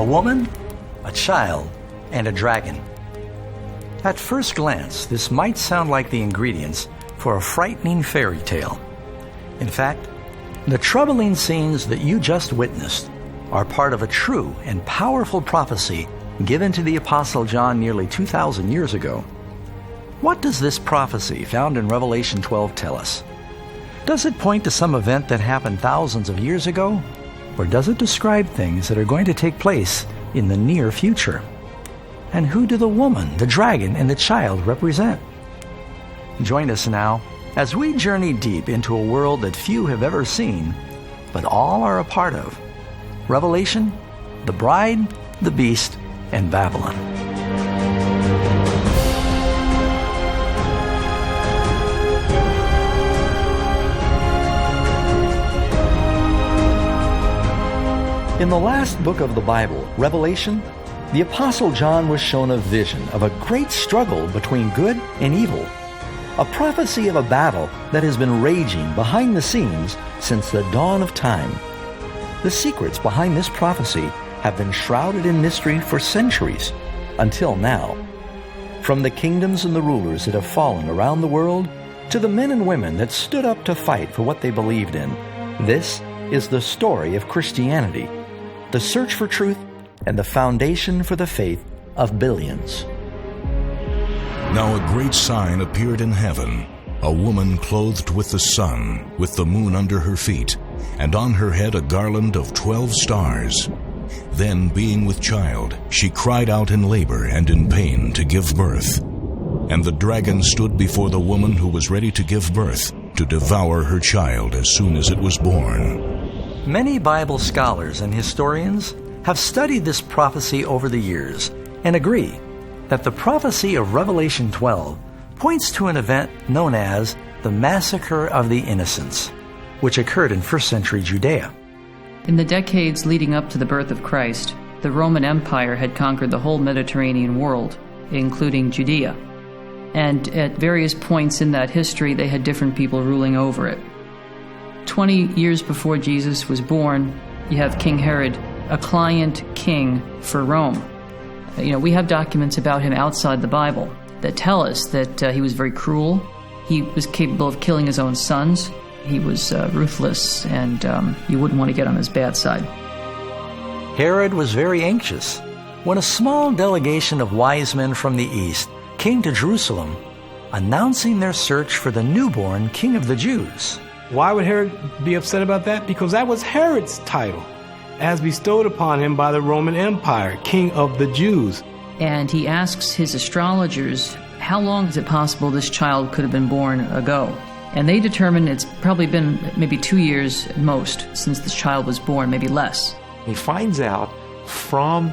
a woman, a child, and a dragon. At first glance, this might sound like the ingredients for a frightening fairy tale. In fact, the troubling scenes that you just witnessed are part of a true and powerful prophecy given to the Apostle John nearly 2,000 years ago. What does this prophecy found in Revelation 12 tell us? Does it point to some event that happened thousands of years ago? Or does it describe things that are going to take place in the near future? And who do the woman, the dragon, and the child represent? Join us now as we journey deep into a world that few have ever seen, but all are a part of. Revelation, the bride, the beast, and Babylon. In the last book of the Bible, Revelation, the Apostle John was shown a vision of a great struggle between good and evil, a prophecy of a battle that has been raging behind the scenes since the dawn of time. The secrets behind this prophecy have been shrouded in mystery for centuries, until now. From the kingdoms and the rulers that have fallen around the world, to the men and women that stood up to fight for what they believed in, this is the story of Christianity, the search for truth, and the foundation for the faith of billions. Now a great sign appeared in heaven, a woman clothed with the sun, with the moon under her feet, and on her head a garland of 12 stars. Then, being with child, she cried out in labor and in pain to give birth. And the dragon stood before the woman who was ready to give birth, to devour her child as soon as it was born. Many Bible scholars and historians have studied this prophecy over the years and agree that the prophecy of Revelation 12 points to an event known as the Massacre of the Innocents, which occurred in first century Judea. In the decades leading up to the birth of Christ, the Roman Empire had conquered the whole Mediterranean world, including Judea. And at various points in that history, they had different people ruling over it. 20 years before Jesus was born, you have King Herod, a client king for Rome. We have documents about him outside the Bible that tell us that he was very cruel. He was capable of killing his own sons. He was ruthless, and you wouldn't want to get on his bad side. Herod was very anxious when a small delegation of wise men from the east came to Jerusalem, announcing their search for the newborn King of the Jews. Why would Herod be upset about that? Because that was Herod's title, as bestowed upon him by the Roman Empire, King of the Jews. And he asks his astrologers, how long is it possible this child could have been born ago? And they determine it's probably been maybe 2 years at most since this child was born, maybe less. He finds out from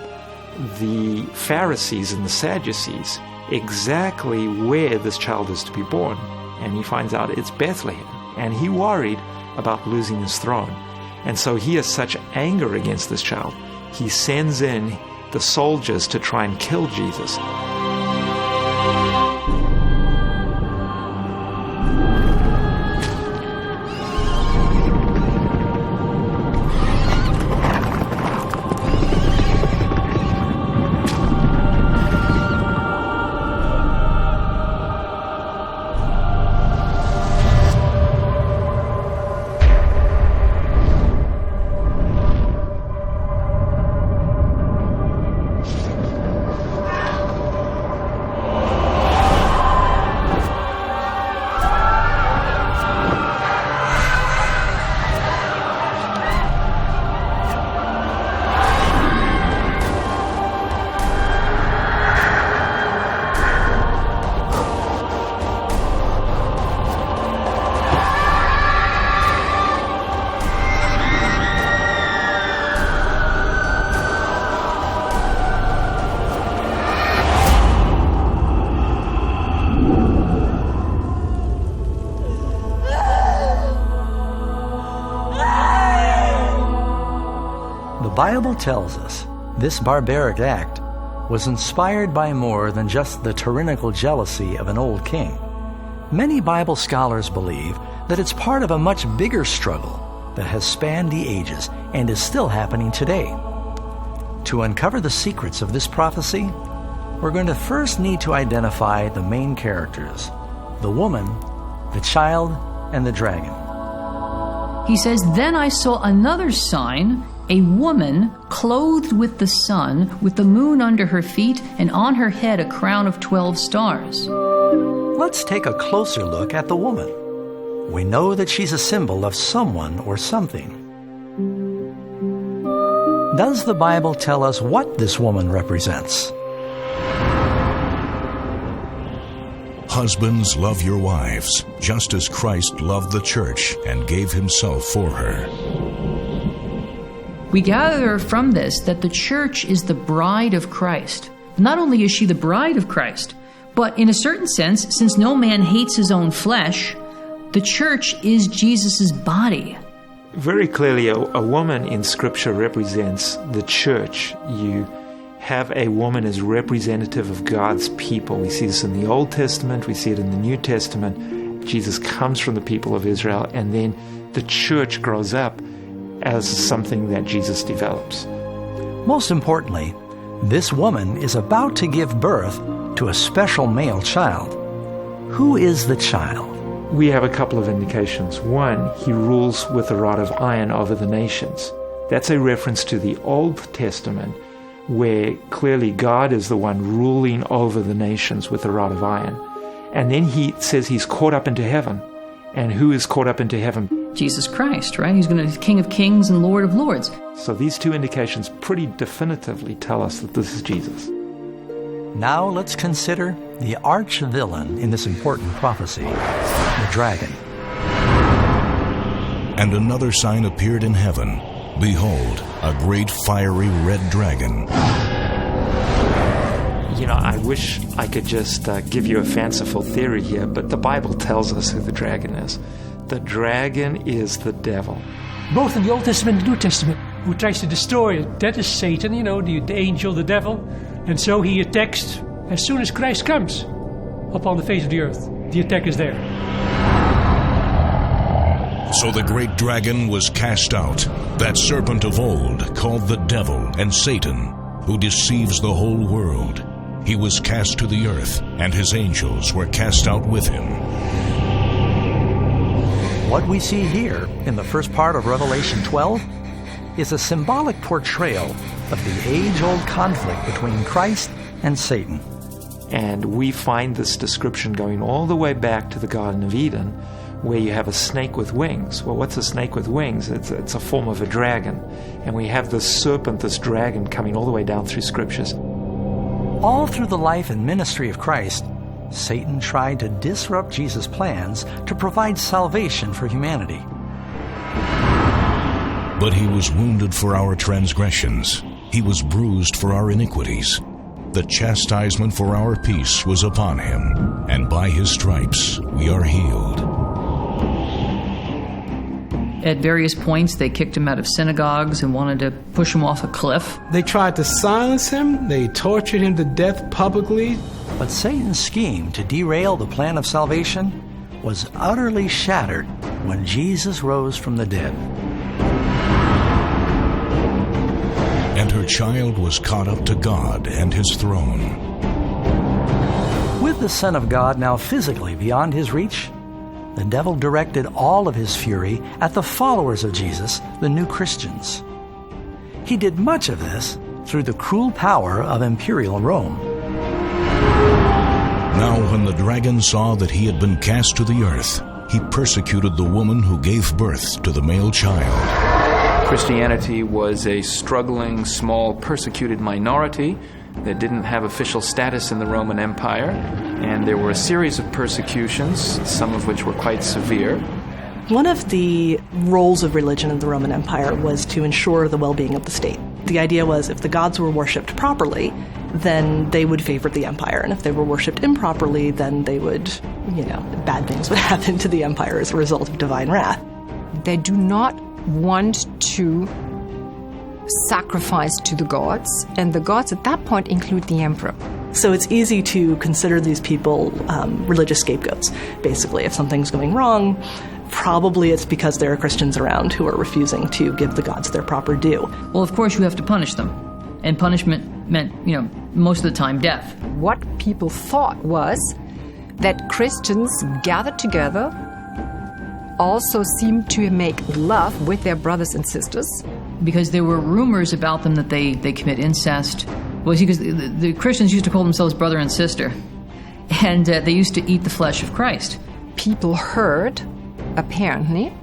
the Pharisees and the Sadducees exactly where this child is to be born. And he finds out it's Bethlehem. And he worried about losing his throne. And so he has such anger against this child, he sends in the soldiers to try and kill Jesus. The Bible tells us this barbaric act was inspired by more than just the tyrannical jealousy of an old king. Many Bible scholars believe that it's part of a much bigger struggle that has spanned the ages and is still happening today. To uncover the secrets of this prophecy, we're going to first need to identify the main characters: the woman, the child, and the dragon. He says, "Then I saw another sign, a woman clothed with the sun, with the moon under her feet, and on her head a crown of 12 stars." Let's take a closer look at the woman. We know that she's a symbol of someone or something. Does the Bible tell us what this woman represents? Husbands, love your wives, just as Christ loved the church and gave himself for her. We gather from this that the church is the bride of Christ. Not only is she the bride of Christ, but in a certain sense, since no man hates his own flesh, the church is Jesus' body. Very clearly, a woman in Scripture represents the church. You have a woman as representative of God's people. We see this in the Old Testament, we see it in the New Testament. Jesus comes from the people of Israel, and then the church grows up as something that Jesus develops. Most importantly, this woman is about to give birth to a special male child. Who is the child? We have a couple of indications. One, he rules with a rod of iron over the nations. That's a reference to the Old Testament, where clearly God is the one ruling over the nations with a rod of iron. And then he says he's caught up into heaven. And who is caught up into heaven? Jesus Christ, right? He's going to be King of Kings and Lord of Lords. So these two indications pretty definitively tell us that this is Jesus. Now let's consider the arch-villain in this important prophecy, the dragon. And another sign appeared in heaven. Behold, a great fiery red dragon. You know, I wish I could just give you a fanciful theory here, but the Bible tells us who the dragon is. The dragon is the devil. Both in the Old Testament and the New Testament, who tries to destroy it. That is Satan, the angel, the devil. And so he attacks as soon as Christ comes upon the face of the earth. The attack is there. So the great dragon was cast out, that serpent of old, called the devil and Satan, who deceives the whole world. He was cast to the earth, and his angels were cast out with him. What we see here in the first part of Revelation 12 is a symbolic portrayal of the age-old conflict between Christ and Satan. And we find this description going all the way back to the Garden of Eden, where you have a snake with wings. Well, what's a snake with wings? It's a form of a dragon. And we have this serpent, this dragon, coming all the way down through Scriptures. All through the life and ministry of Christ, Satan tried to disrupt Jesus' plans to provide salvation for humanity. But he was wounded for our transgressions. He was bruised for our iniquities. The chastisement for our peace was upon him, and by his stripes we are healed. At various points, they kicked him out of synagogues and wanted to push him off a cliff. They tried to silence him. They tortured him to death publicly. But Satan's scheme to derail the plan of salvation was utterly shattered when Jesus rose from the dead. And her child was caught up to God and his throne. With the Son of God now physically beyond his reach, the devil directed all of his fury at the followers of Jesus, the new Christians. He did much of this through the cruel power of imperial Rome. Now when the dragon saw that he had been cast to the earth, he persecuted the woman who gave birth to the male child. Christianity was a struggling, small, persecuted minority that didn't have official status in the Roman Empire, and there were a series of persecutions, some of which were quite severe. One of the roles of religion in the Roman Empire was to ensure the well-being of the state. The idea was if the gods were worshipped properly, then they would favor the empire, and if they were worshipped improperly, then they would, bad things would happen to the empire as a result of divine wrath. They do not want to sacrifice to the gods, and the gods at that point include the emperor. So it's easy to consider these people religious scapegoats. Basically, if something's going wrong, probably it's because there are Christians around who are refusing to give the gods their proper due. Well, of course, you have to punish them. and punishment meant, most of the time death. What people thought was that Christians gathered together also seemed to make love with their brothers and sisters. Because there were rumors about them that they commit incest. Well, because the Christians used to call themselves brother and sister, and they used to eat the flesh of Christ. People heard, apparently,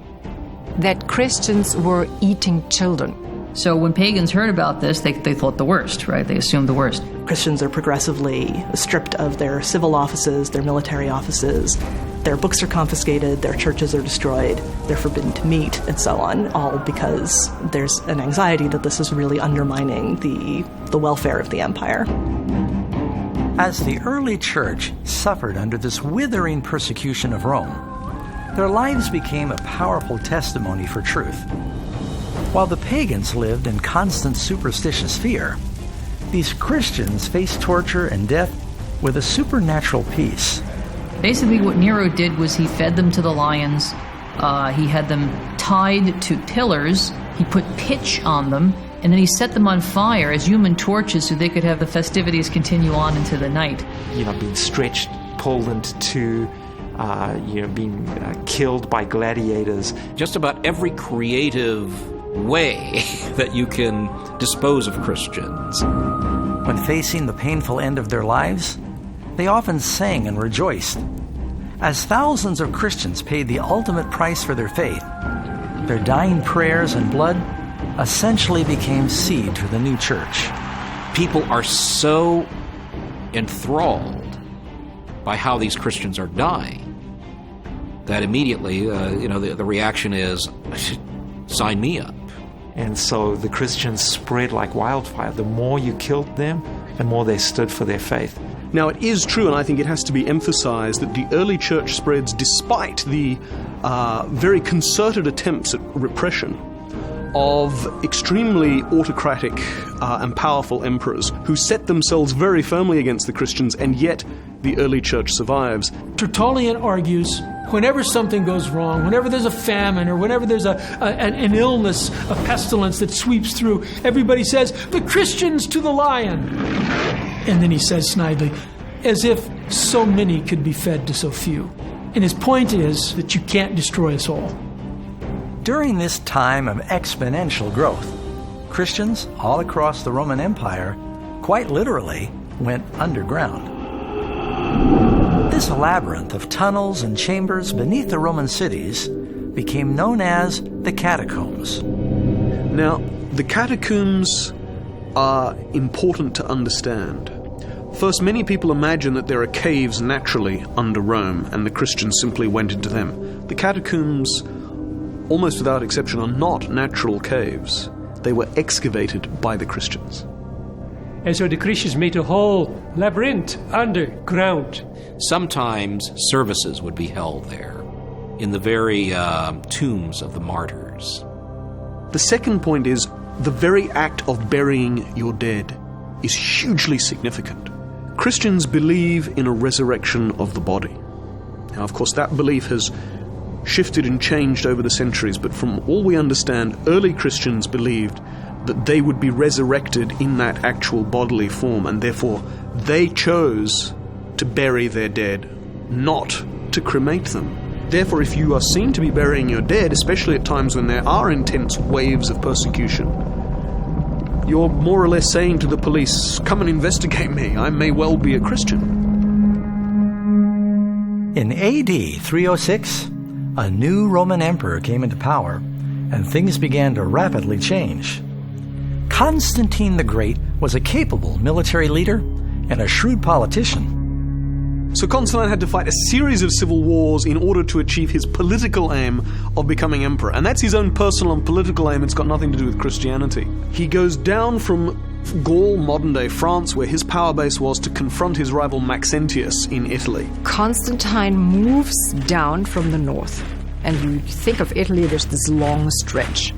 that Christians were eating children. So when pagans heard about this, they thought the worst, right? They assumed the worst. Christians are progressively stripped of their civil offices, their military offices. Their books are confiscated, their churches are destroyed, they're forbidden to meet, and so on, all because there's an anxiety that this is really undermining the welfare of the empire. As the early church suffered under this withering persecution of Rome, their lives became a powerful testimony for truth. While the pagans lived in constant superstitious fear, these Christians faced torture and death with a supernatural peace. Basically, what Nero did was he fed them to the lions. He had them tied to pillars. He put pitch on them, and then he set them on fire as human torches so they could have the festivities continue on into the night. Being stretched, pulled into two, being killed by gladiators. Just about every creative way that you can dispose of Christians. When facing the painful end of their lives, they often sang and rejoiced. As thousands of Christians paid the ultimate price for their faith, their dying prayers and blood essentially became seed for the new church. People are so enthralled by how these Christians are dying that immediately, the reaction is, sign me up. And so the Christians spread like wildfire. The more you killed them, the more they stood for their faith. Now, it is true, and I think it has to be emphasized, that the early church spreads despite the very concerted attempts at repression of extremely autocratic and powerful emperors who set themselves very firmly against the Christians, and yet the early church survives. Tertullian argues, whenever something goes wrong, whenever there's a famine or whenever there's an illness, a pestilence that sweeps through, everybody says, the Christians to the lion. And then he says snidely, as if so many could be fed to so few. And his point is that you can't destroy us all. During this time of exponential growth, Christians all across the Roman Empire, quite literally, went underground. This labyrinth of tunnels and chambers beneath the Roman cities became known as the catacombs. Now, the catacombs are important to understand. First, many people imagine that there are caves naturally under Rome, and the Christians simply went into them. The catacombs, almost without exception, are not natural caves. They were excavated by the Christians. And so the Christians made a whole labyrinth underground. Sometimes services would be held there, in the very tombs of the martyrs. The second point is, the very act of burying your dead is hugely significant. Christians believe in a resurrection of the body. Now, of course, that belief has shifted and changed over the centuries, but from all we understand, early Christians believed that they would be resurrected in that actual bodily form, and therefore they chose to bury their dead, not to cremate them. Therefore, if you are seen to be burying your dead, especially at times when there are intense waves of persecution, you're more or less saying to the police, come and investigate me, I may well be a Christian. In AD 306, a new Roman emperor came into power, and things began to rapidly change. Constantine the Great was a capable military leader and a shrewd politician. So Constantine had to fight a series of civil wars in order to achieve his political aim of becoming emperor. And that's his own personal and political aim. It's got nothing to do with Christianity. He goes down from Gaul, modern-day France, where his power base was, to confront his rival Maxentius in Italy. Constantine moves down from the north. And you think of Italy, there's this long stretch.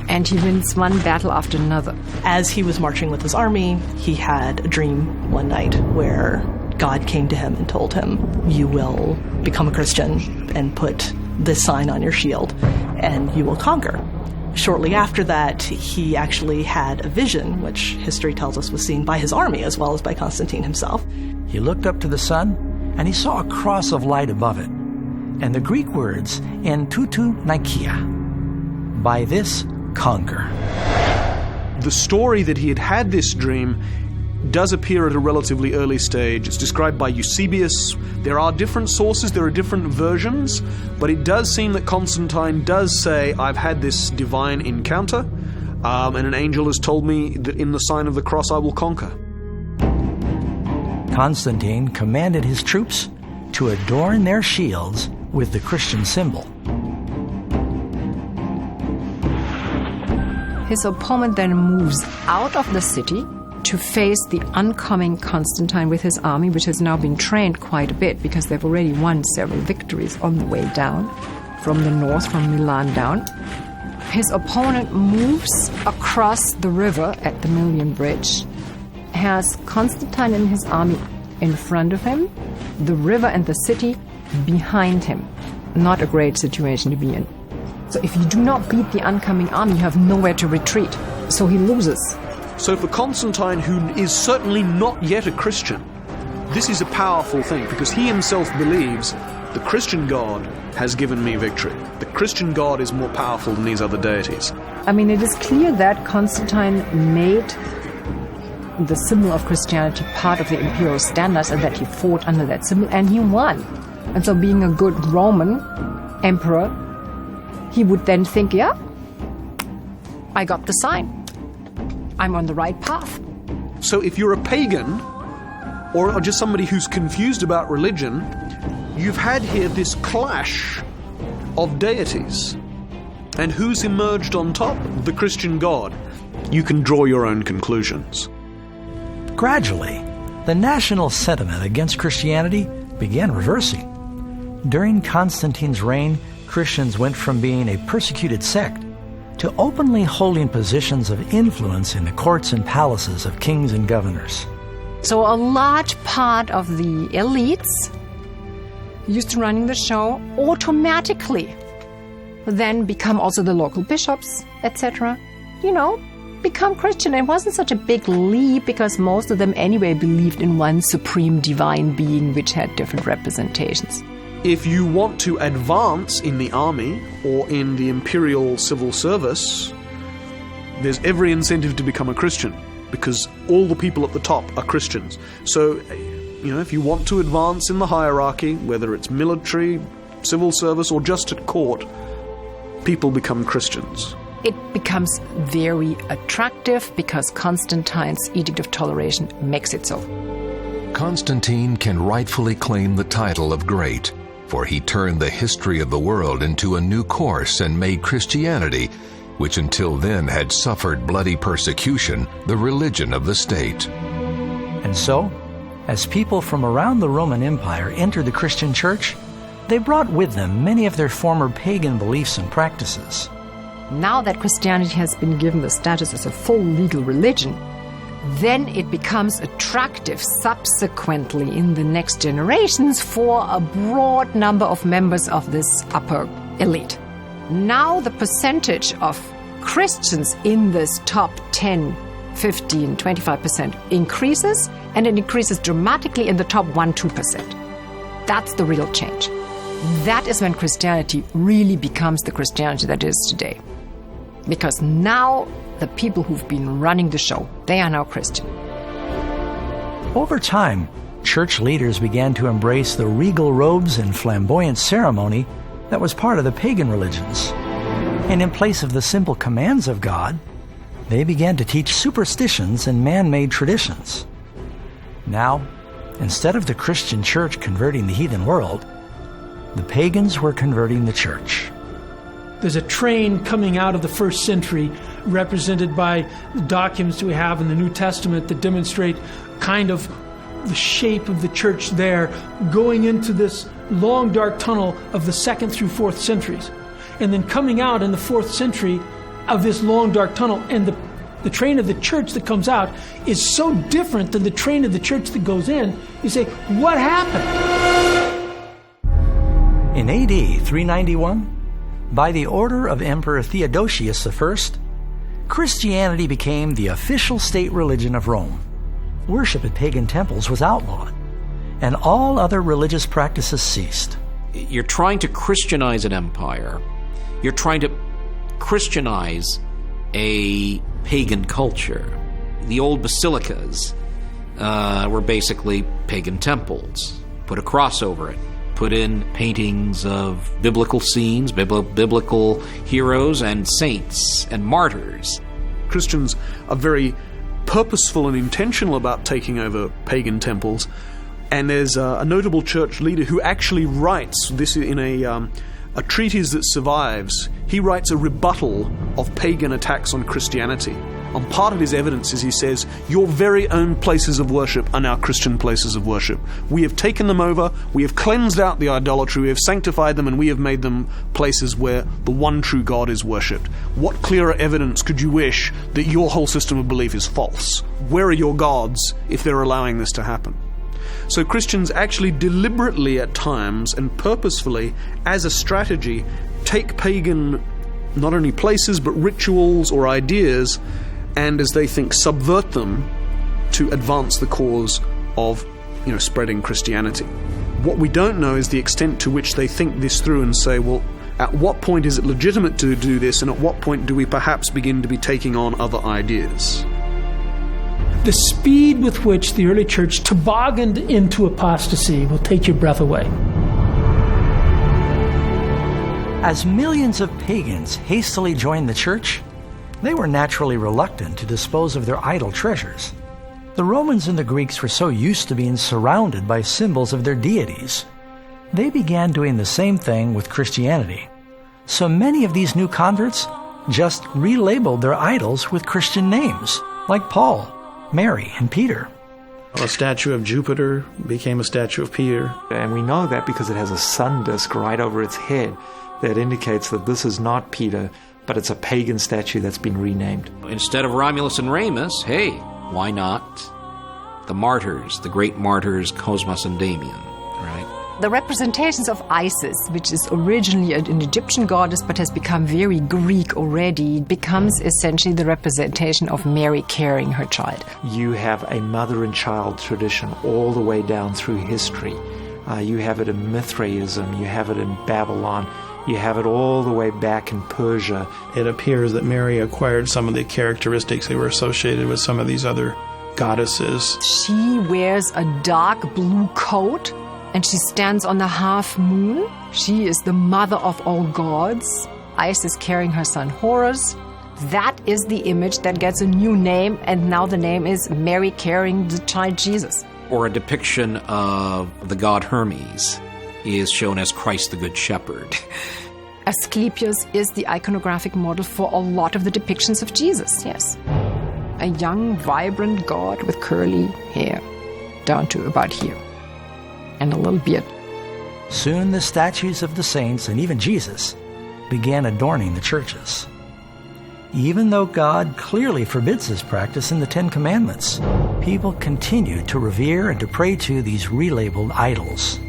And he wins one battle after another. As he was marching with his army, he had a dream one night where God came to him and told him, you will become a Christian and put this sign on your shield, and you will conquer. Shortly after that, he actually had a vision, which history tells us was seen by his army as well as by Constantine himself. He looked up to the sun, and he saw a cross of light above it, and the Greek words "en tutu nikeia," by this conquer. The story that he had had this dream does appear at a relatively early stage. It's described by Eusebius. There are different sources, there are different versions, but it does seem that Constantine does say, I've had this divine encounter, and an angel has told me that in the sign of the cross I will conquer. Constantine commanded his troops to adorn their shields with the Christian symbol. His opponent then moves out of the city to face the oncoming Constantine with his army, which has now been trained quite a bit because they've already won several victories on the way down, from the north, from Milan down. His opponent moves across the river at the Million Bridge, has Constantine and his army in front of him, the river and the city behind him. Not a great situation to be in. So if you do not beat the oncoming army, you have nowhere to retreat. So he loses. So for Constantine, who is certainly not yet a Christian, this is a powerful thing because he himself believes the Christian God has given me victory. The Christian God is more powerful than these other deities. I mean, it is clear that Constantine made the symbol of Christianity part of the imperial standards and that he fought under that symbol and he won. And so being a good Roman emperor, he would then think, yeah, I got the sign. I'm on the right path. So if you're a pagan, or just somebody who's confused about religion, you've had here this clash of deities. And who's emerged on top? The Christian God. You can draw your own conclusions. Gradually, the national sentiment against Christianity began reversing. During Constantine's reign, Christians went from being a persecuted sect to openly holding positions of influence in the courts and palaces of kings and governors. So a large part of the elites used to running the show automatically then become also the local bishops, etc. Become Christian. It wasn't such a big leap because most of them anyway believed in one supreme divine being which had different representations. If you want to advance in the army or in the imperial civil service, there's every incentive to become a Christian because all the people at the top are Christians. So, if you want to advance in the hierarchy, whether it's military, civil service, or just at court, people become Christians. It becomes very attractive because Constantine's Edict of Toleration makes it so. Constantine can rightfully claim the title of great, for he turned the history of the world into a new course and made Christianity, which until then had suffered bloody persecution, the religion of the state. And so, as people from around the Roman Empire entered the Christian church, they brought with them many of their former pagan beliefs and practices. Now that Christianity has been given the status as a full legal religion, then it becomes attractive subsequently in the next generations for a broad number of members of this upper elite. Now the percentage of Christians in this top 10, 15, 25% increases, and it increases dramatically in the top 1-2%. That's the real change. That is when Christianity really becomes the Christianity that it is today. Because now the people who've been running the show, they are now Christian. Over time, church leaders began to embrace the regal robes and flamboyant ceremony that was part of the pagan religions. And in place of the simple commands of God, they began to teach superstitions and man-made traditions. Now, instead of the Christian church converting the heathen world, the pagans were converting the church. There's a train coming out of the first century represented by the documents we have in the New Testament that demonstrate kind of the shape of the church there, going into this long dark tunnel of the 2nd through 4th centuries, and then coming out in the 4th century of this long dark tunnel. And the train of the church that comes out is so different than the train of the church that goes in. You say, what happened? In AD 391, by the order of Emperor Theodosius I, Christianity became the official state religion of Rome. Worship at pagan temples was outlawed, and all other religious practices ceased. You're trying to Christianize an empire. You're trying to Christianize a pagan culture. The old basilicas were basically pagan temples. Put a cross over it. Put in paintings of biblical scenes, biblical heroes and saints and martyrs. Christians are very purposeful and intentional about taking over pagan temples, and there's a notable church leader who actually writes this in a treatise that survives. He writes a rebuttal of pagan attacks on Christianity. And part of his evidence is he says, your very own places of worship are now Christian places of worship. We have taken them over, we have cleansed out the idolatry, we have sanctified them, and we have made them places where the one true God is worshipped. What clearer evidence could you wish that your whole system of belief is false? Where are your gods if they're allowing this to happen? So Christians actually deliberately at times and purposefully, as a strategy, take pagan not only places but rituals or ideas, and as they think, subvert them to advance the cause of, spreading Christianity. What we don't know is the extent to which they think this through and say, well, at what point is it legitimate to do this, and at what point do we perhaps begin to be taking on other ideas? The speed with which the early church tobogganed into apostasy will take your breath away. As millions of pagans hastily joined the church, they were naturally reluctant to dispose of their idol treasures. The Romans and the Greeks were so used to being surrounded by symbols of their deities. They began doing the same thing with Christianity. So many of these new converts just relabeled their idols with Christian names, like Paul, Mary, and Peter. A statue of Jupiter became a statue of Peter. And we know that because it has a sun disk right over its head that indicates that this is not Peter, but it's a pagan statue that's been renamed. Instead of Romulus and Remus, hey, why not the martyrs, the great martyrs Cosmas and Damian, right? The representations of Isis, which is originally an Egyptian goddess but has become very Greek already, becomes essentially the representation of Mary carrying her child. You have a mother and child tradition all the way down through history. You have it in Mithraism, you have it in Babylon, you have it all the way back in Persia. It appears that Mary acquired some of the characteristics that were associated with some of these other goddesses. She wears a dark blue coat and she stands on the half moon. She is the mother of all gods. Isis carrying her son Horus. That is the image that gets a new name, and now the name is Mary carrying the child Jesus. Or a depiction of the god Hermes is shown as Christ the Good Shepherd. Asclepius is the iconographic model for a lot of the depictions of Jesus, yes. A young, vibrant god with curly hair, down to about here, and a little beard. Soon the statues of the saints and even Jesus began adorning the churches. Even though God clearly forbids this practice in the Ten Commandments, people continued to revere and to pray to these relabeled idols.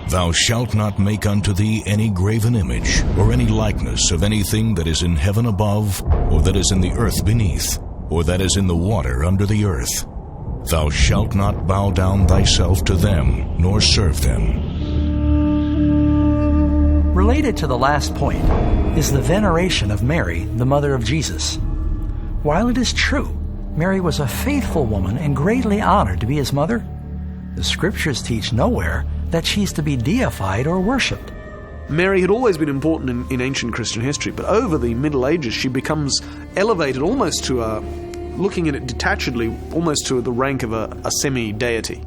Thou shalt not make unto thee any graven image, or any likeness of anything that is in heaven above, or that is in the earth beneath, or that is in the water under the earth. Thou shalt not bow down thyself to them, nor serve them. Related to the last point is the veneration of Mary, the mother of Jesus. While it is true, Mary was a faithful woman and greatly honored to be his mother, the scriptures teach nowhere that she's to be deified or worshipped. Mary had always been important in ancient Christian history, but over the Middle Ages she becomes elevated almost to looking at it detachedly, almost to the rank of a semi-deity.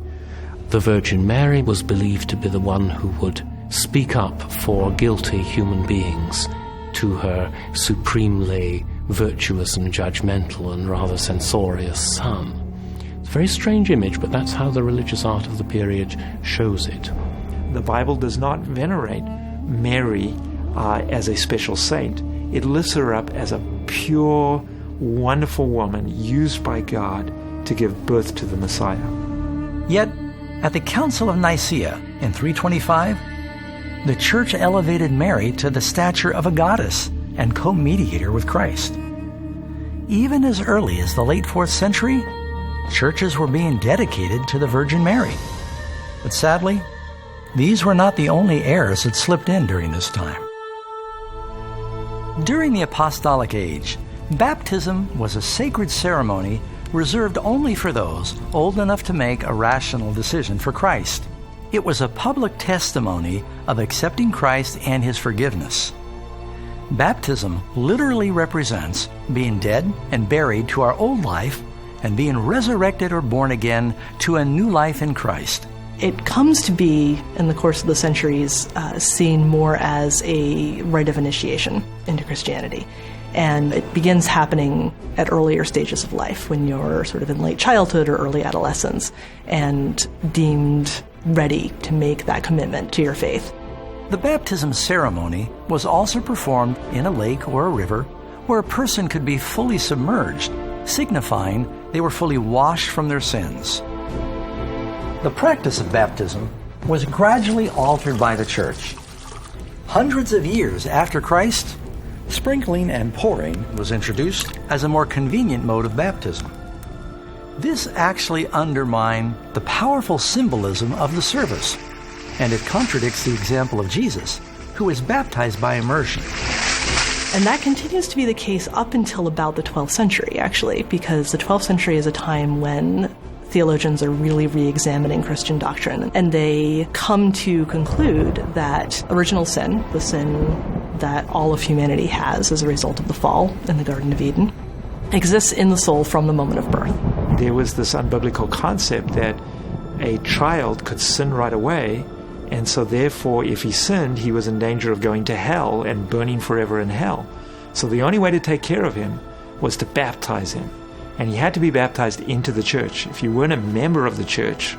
The Virgin Mary was believed to be the one who would speak up for guilty human beings to her supremely virtuous and judgmental and rather censorious son. It's a very strange image, but that's how the religious art of the period shows it. The Bible does not venerate Mary as a special saint. It lifts her up as a pure, wonderful woman used by God to give birth to the Messiah. Yet, at the Council of Nicaea in 325, the Church elevated Mary to the stature of a goddess and co-mediator with Christ. Even as early as the late 4th century, churches were being dedicated to the Virgin Mary. But sadly, these were not the only errors that slipped in during this time. During the Apostolic Age, baptism was a sacred ceremony reserved only for those old enough to make a rational decision for Christ. It was a public testimony of accepting Christ and His forgiveness. Baptism literally represents being dead and buried to our old life and being resurrected or born again to a new life in Christ. It comes to be, in the course of the centuries, seen more as a rite of initiation into Christianity. And it begins happening at earlier stages of life, when you're sort of in late childhood or early adolescence, and deemed ready to make that commitment to your faith. The baptism ceremony was also performed in a lake or a river where a person could be fully submerged, signifying they were fully washed from their sins. The practice of baptism was gradually altered by the Church. Hundreds of years after Christ, sprinkling and pouring was introduced as a more convenient mode of baptism. This actually undermined the powerful symbolism of the service, and it contradicts the example of Jesus, who was baptized by immersion. And that continues to be the case up until about the 12th century, actually, because the 12th century is a time when theologians are really re-examining Christian doctrine, and they come to conclude that original sin, the sin that all of humanity has as a result of the fall in the Garden of Eden, exists in the soul from the moment of birth. There was this unbiblical concept that a child could sin right away, and so therefore if he sinned, he was in danger of going to hell and burning forever in hell. So the only way to take care of him was to baptize him. And he had to be baptized into the church. If you weren't a member of the church,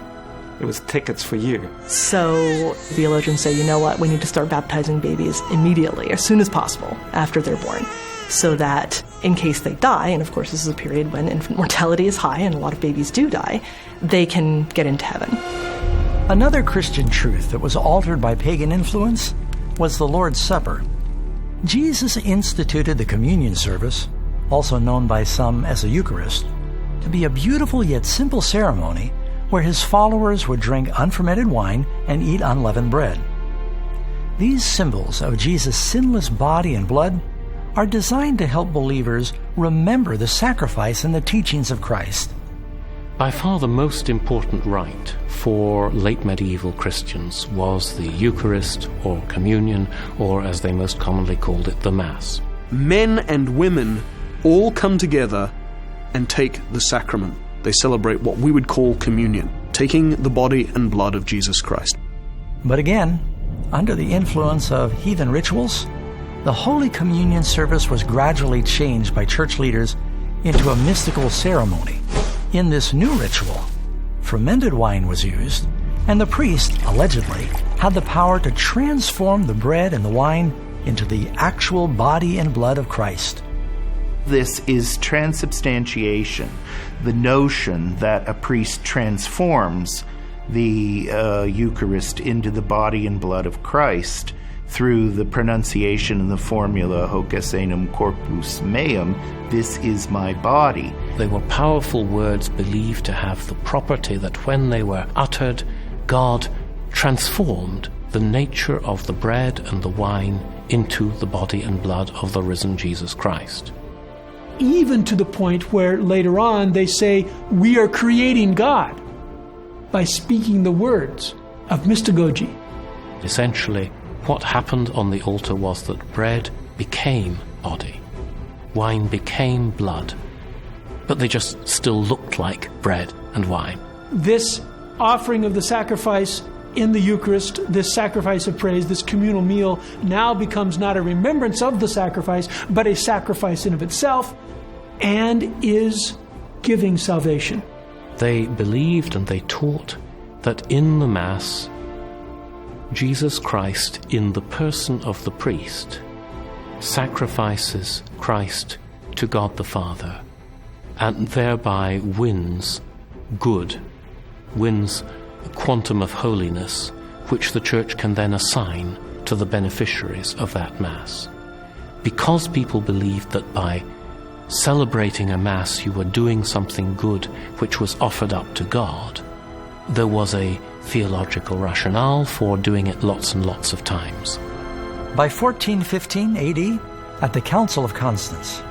it was tickets for you. So theologians say, you know what, we need to start baptizing babies immediately, as soon as possible after they're born, so that in case they die, and of course this is a period when infant mortality is high and a lot of babies do die, they can get into heaven. Another Christian truth that was altered by pagan influence was the Lord's Supper. Jesus instituted the communion service, also known by some as the Eucharist, to be a beautiful yet simple ceremony where His followers would drink unfermented wine and eat unleavened bread. These symbols of Jesus' sinless body and blood are designed to help believers remember the sacrifice and the teachings of Christ. By far the most important rite for late medieval Christians was the Eucharist or communion, or as they most commonly called it, the Mass. Men and women all come together and take the sacrament. They celebrate what we would call communion, taking the body and blood of Jesus Christ. But again, under the influence of heathen rituals, the Holy Communion service was gradually changed by church leaders into a mystical ceremony. In this new ritual, fermented wine was used, and the priest, allegedly, had the power to transform the bread and the wine into the actual body and blood of Christ. This is transubstantiation, the notion that a priest transforms the Eucharist into the body and blood of Christ through the pronunciation and the formula hoc est enum corpus meum, this is my body. They were powerful words believed to have the property that when they were uttered, God transformed the nature of the bread and the wine into the body and blood of the risen Jesus Christ. Even to the point where later on they say, we are creating God by speaking the words of mystagogy. Essentially, what happened on the altar was that bread became body, wine became blood, but they just still looked like bread and wine. This offering of the sacrifice in the Eucharist, this sacrifice of praise, this communal meal, now becomes not a remembrance of the sacrifice, but a sacrifice in of itself, and is giving salvation. They believed and they taught that in the Mass, Jesus Christ, in the person of the priest, sacrifices Christ to God the Father, and thereby wins good, wins a quantum of holiness, which the Church can then assign to the beneficiaries of that Mass. Because people believed that by celebrating a Mass you were doing something good which was offered up to God, there was a theological rationale for doing it lots and lots of times. By 1415 AD, at the Council of Constance,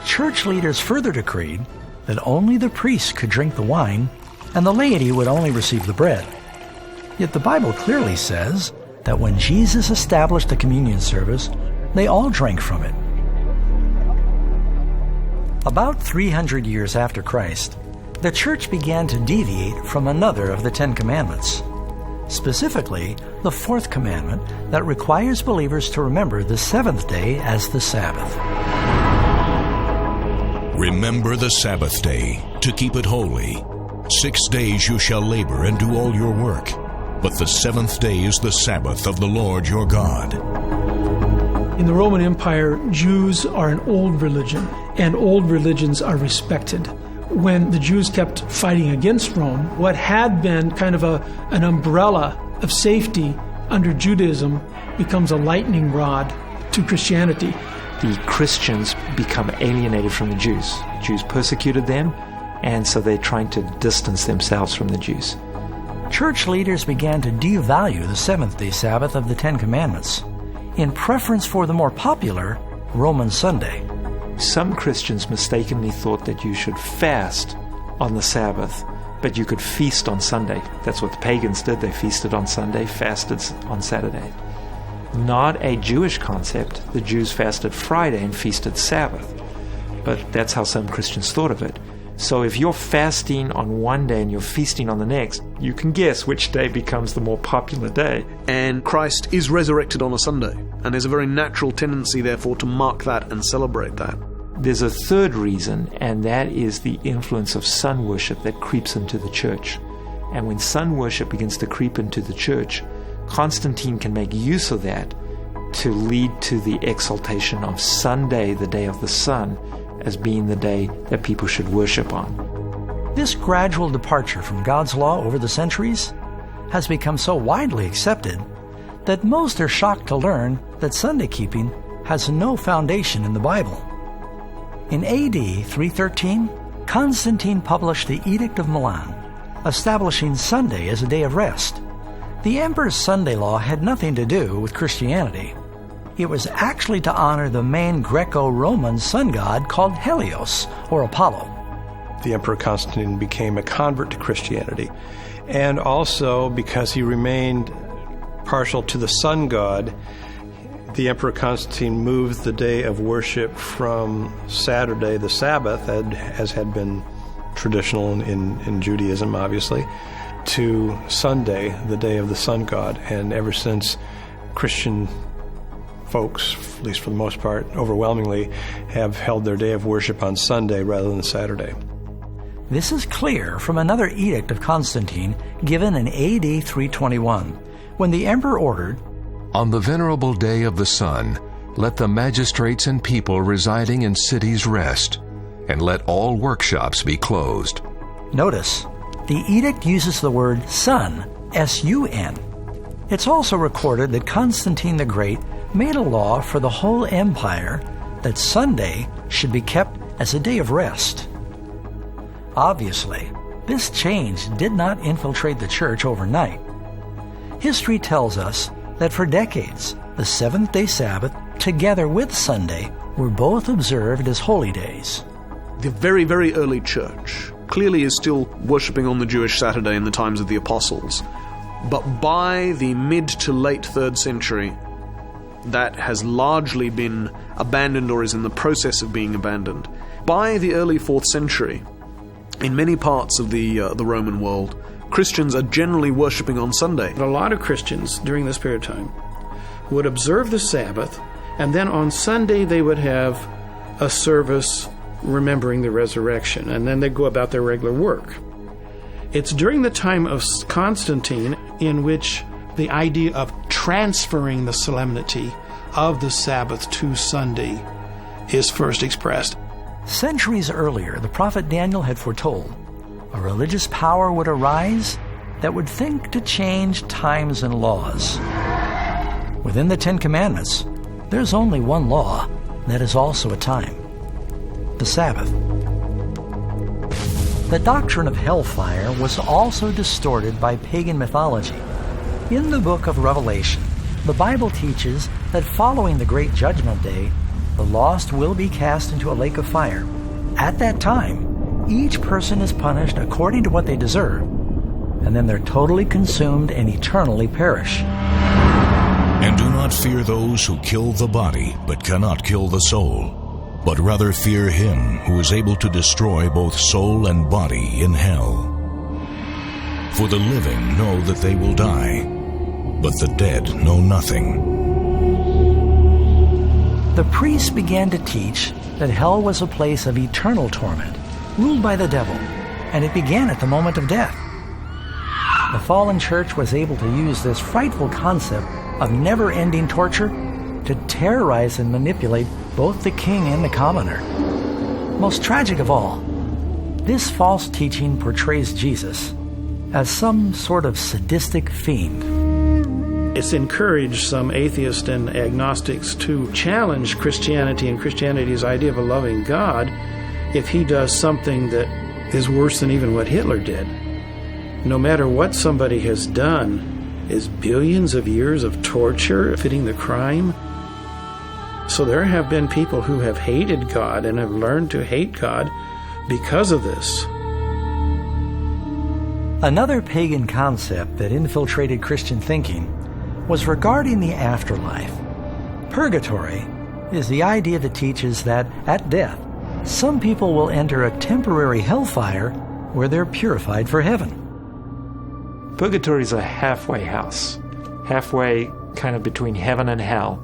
church leaders further decreed that only the priests could drink the wine and the laity would only receive the bread. Yet the Bible clearly says that when Jesus established the communion service, they all drank from it. About 300 years after Christ, the church began to deviate from another of the 10 commandments, specifically the fourth commandment that requires believers to remember the seventh day as the Sabbath. Remember the Sabbath day, to keep it holy. 6 days you shall labor and do all your work, but the seventh day is the Sabbath of the Lord your God. In the Roman Empire, Jews are an old religion, and old religions are respected. When the Jews kept fighting against Rome, what had been kind of an umbrella of safety under Judaism becomes a lightning rod to Christianity. The Christians become alienated from the Jews. Jews persecuted them, and so they're trying to distance themselves from the Jews. Church leaders began to devalue the seventh-day Sabbath of the 10 Commandments in preference for the more popular Roman Sunday. Some Christians mistakenly thought that you should fast on the Sabbath, but you could feast on Sunday. That's what the pagans did. They feasted on Sunday, fasted on Saturday. Not a Jewish concept. The Jews fasted Friday and feasted Sabbath. But that's how some Christians thought of it. So if you're fasting on one day and you're feasting on the next, you can guess which day becomes the more popular day. And Christ is resurrected on a Sunday, and there's a very natural tendency, therefore, to mark that and celebrate that. There's a third reason, and that is the influence of sun worship that creeps into the church. And when sun worship begins to creep into the church, Constantine can make use of that to lead to the exaltation of Sunday, the day of the sun, as being the day that people should worship on. This gradual departure from God's law over the centuries has become so widely accepted that most are shocked to learn that Sunday keeping has no foundation in the Bible. In AD 313, Constantine published the Edict of Milan, establishing Sunday as a day of rest. The emperor's Sunday law had nothing to do with Christianity. It was actually to honor the main Greco-Roman sun god called Helios, or Apollo. The Emperor Constantine became a convert to Christianity, and also because he remained partial to the sun god, the Emperor Constantine moved the day of worship from Saturday, the Sabbath, as had been traditional in Judaism, obviously, to Sunday, the day of the sun god. And ever since, Christian folks, at least for the most part, overwhelmingly, have held their day of worship on Sunday rather than Saturday. This is clear from another edict of Constantine given in AD 321, when the emperor ordered, "On the venerable day of the sun, let the magistrates and people residing in cities rest, and let all workshops be closed." Notice, the edict uses the word sun, S-U-N. It's also recorded that Constantine the Great made a law for the whole empire that Sunday should be kept as a day of rest. Obviously, this change did not infiltrate the church overnight. History tells us that for decades, the seventh-day Sabbath, together with Sunday, were both observed as holy days. The very, very early church clearly is still worshipping on the Jewish Saturday in the times of the apostles. But by the mid to late 3rd century, that has largely been abandoned or is in the process of being abandoned. By the early 4th century, in many parts of the Roman world, Christians are generally worshipping on Sunday. A lot of Christians during this period of time would observe the Sabbath, and then on Sunday they would have a service remembering the resurrection, and then they'd go about their regular work. It's during the time of Constantine in which the idea of transferring the solemnity of the Sabbath to Sunday is first expressed. Centuries earlier, the prophet Daniel had foretold a religious power would arise that would think to change times and laws. Within the Ten Commandments, there's only one law that is also a time: the Sabbath. The doctrine of hellfire was also distorted by pagan mythology. In the book of Revelation, the Bible teaches that following the Great Judgment Day, the lost will be cast into a lake of fire. At that time, each person is punished according to what they deserve, and then they're totally consumed and eternally perish. And do not fear those who kill the body, but cannot kill the soul, but rather fear him who is able to destroy both soul and body in hell. For the living know that they will die, but the dead know nothing. The priests began to teach that hell was a place of eternal torment, ruled by the devil, and it began at the moment of death. The fallen church was able to use this frightful concept of never-ending torture to terrorize and manipulate both the king and the commoner. Most tragic of all, this false teaching portrays Jesus as some sort of sadistic fiend. It's encouraged some atheists and agnostics to challenge Christianity and Christianity's idea of a loving God if he does something that is worse than even what Hitler did. No matter what somebody has done, is billions of years of torture fitting the crime? So there have been people who have hated God and have learned to hate God because of this. Another pagan concept that infiltrated Christian thinking was regarding the afterlife. Purgatory is the idea that teaches that at death, some people will enter a temporary hellfire where they're purified for heaven. Purgatory is a halfway house, halfway kind of between heaven and hell.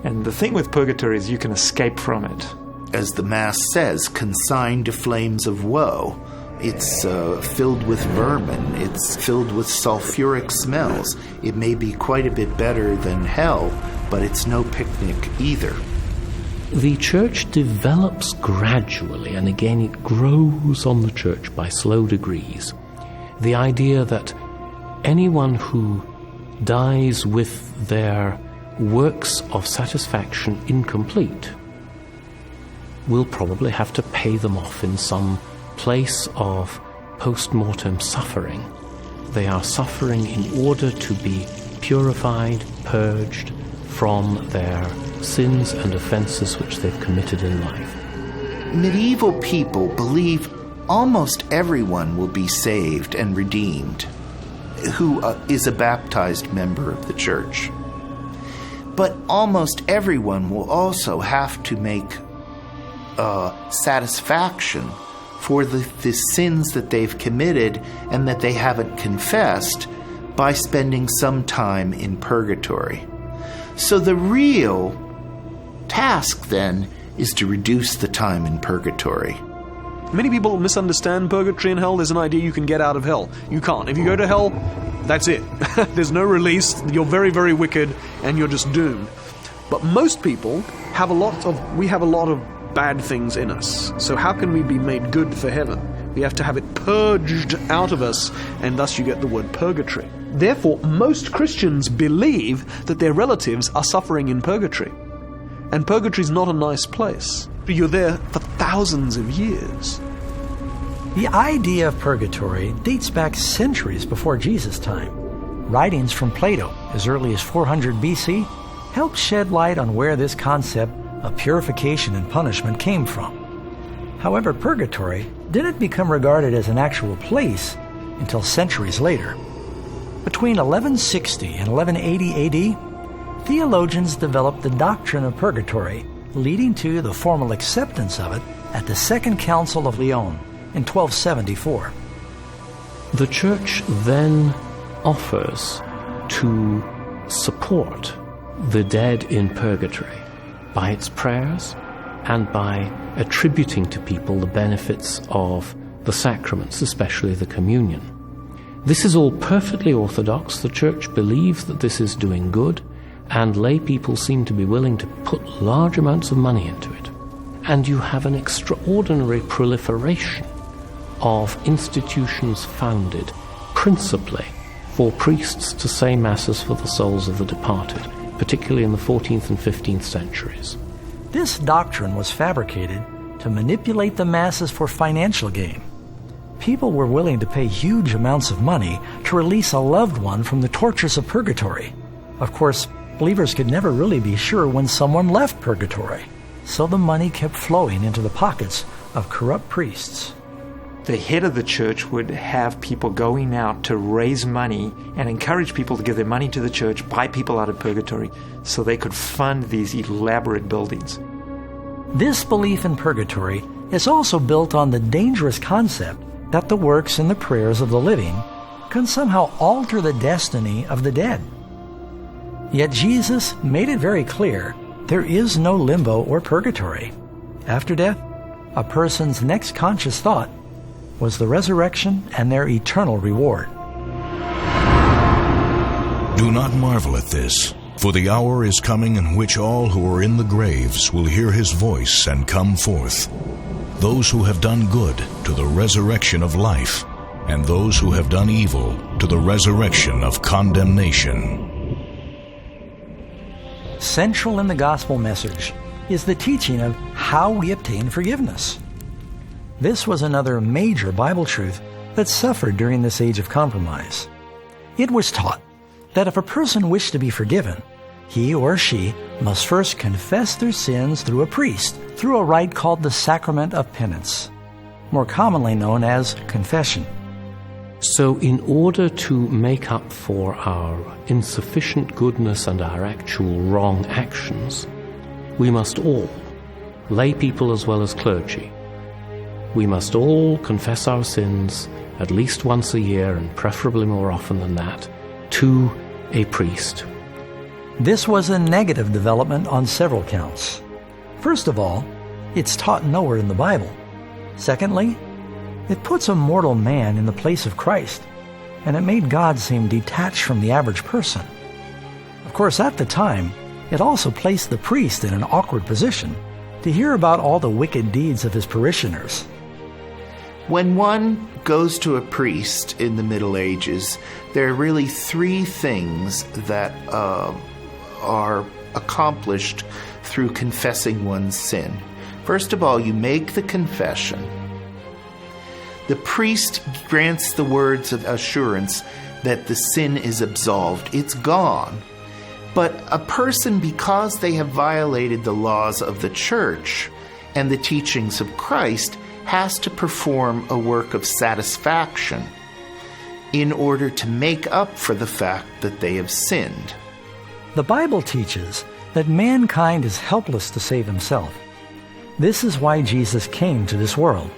And the thing with purgatory is you can escape from it. As the Mass says, consigned to flames of woe. It's filled with vermin. It's filled with sulfuric smells. It may be quite a bit better than hell, but it's no picnic either. The church develops gradually, and again it grows on the church by slow degrees. The idea that anyone who dies with their works of satisfaction incomplete will probably have to pay them off in some place of post-mortem suffering. They are suffering in order to be purified, purged from their sins and offenses which they've committed in life. Medieval people believe almost everyone will be saved and redeemed who is a baptized member of the church. But almost everyone will also have to make satisfaction for the sins that they've committed and that they haven't confessed by spending some time in purgatory. So the real task then is to reduce the time in purgatory. Many people misunderstand purgatory and hell. There's an idea you can get out of hell. You can't. If you go to hell, that's it. There's no release. You're very, very wicked, and you're just doomed. But most people have a lot of bad things in us. So how can we be made good for heaven? We have to have it purged out of us, and thus you get the word purgatory. Therefore, most Christians believe that their relatives are suffering in purgatory. And purgatory is not a nice place. You're there for thousands of years. The idea of purgatory dates back centuries before Jesus' time. Writings from Plato, as early as 400 BC, helped shed light on where this concept of purification and punishment came from. However, purgatory didn't become regarded as an actual place until centuries later. Between 1160 and 1180 AD, theologians developed the doctrine of purgatory, leading to the formal acceptance of it at the Second Council of Lyon in 1274. The Church then offers to support the dead in purgatory by its prayers and by attributing to people the benefits of the sacraments, especially the communion. This is all perfectly orthodox. The Church believes that this is doing good, and lay people seem to be willing to put large amounts of money into it. And you have an extraordinary proliferation of institutions founded principally for priests to say masses for the souls of the departed. particularly in the 14th and 15th centuries. This doctrine was fabricated to manipulate the masses for financial gain. People were willing to pay huge amounts of money to release a loved one from the tortures of purgatory. Of course, believers could never really be sure when someone left purgatory, so the money kept flowing into the pockets of corrupt priests. The head of the church would have people going out to raise money and encourage people to give their money to the church, buy people out of purgatory, so they could fund these elaborate buildings. This belief in purgatory is also built on the dangerous concept that the works and the prayers of the living can somehow alter the destiny of the dead. Yet Jesus made it very clear there is no limbo or purgatory. After death, a person's next conscious thought was the resurrection and their eternal reward. Do not marvel at this, for the hour is coming in which all who are in the graves will hear his voice and come forth. Those who have done good to the resurrection of life, and those who have done evil to the resurrection of condemnation. Central in the gospel message is the teaching of how we obtain forgiveness. This was another major Bible truth that suffered during this age of compromise. It was taught that if a person wished to be forgiven, he or she must first confess their sins through a priest, through a rite called the sacrament of penance, more commonly known as confession. So in order to make up for our insufficient goodness and our actual wrong actions, we must all, lay people as well as clergy, we must all confess our sins at least once a year, and preferably more often than that, to a priest. This was a negative development on several counts. First of all, it's taught nowhere in the Bible. Secondly, it puts a mortal man in the place of Christ, and it made God seem detached from the average person. Of course, at the time, it also placed the priest in an awkward position to hear about all the wicked deeds of his parishioners. When one goes to a priest in the Middle Ages, there are really three things that are accomplished through confessing one's sin. First of all, you make the confession. The priest grants the words of assurance that the sin is absolved. It's gone. But a person, because they have violated the laws of the church and the teachings of Christ, has to perform a work of satisfaction in order to make up for the fact that they have sinned. The Bible teaches that mankind is helpless to save himself. This is why Jesus came to this world.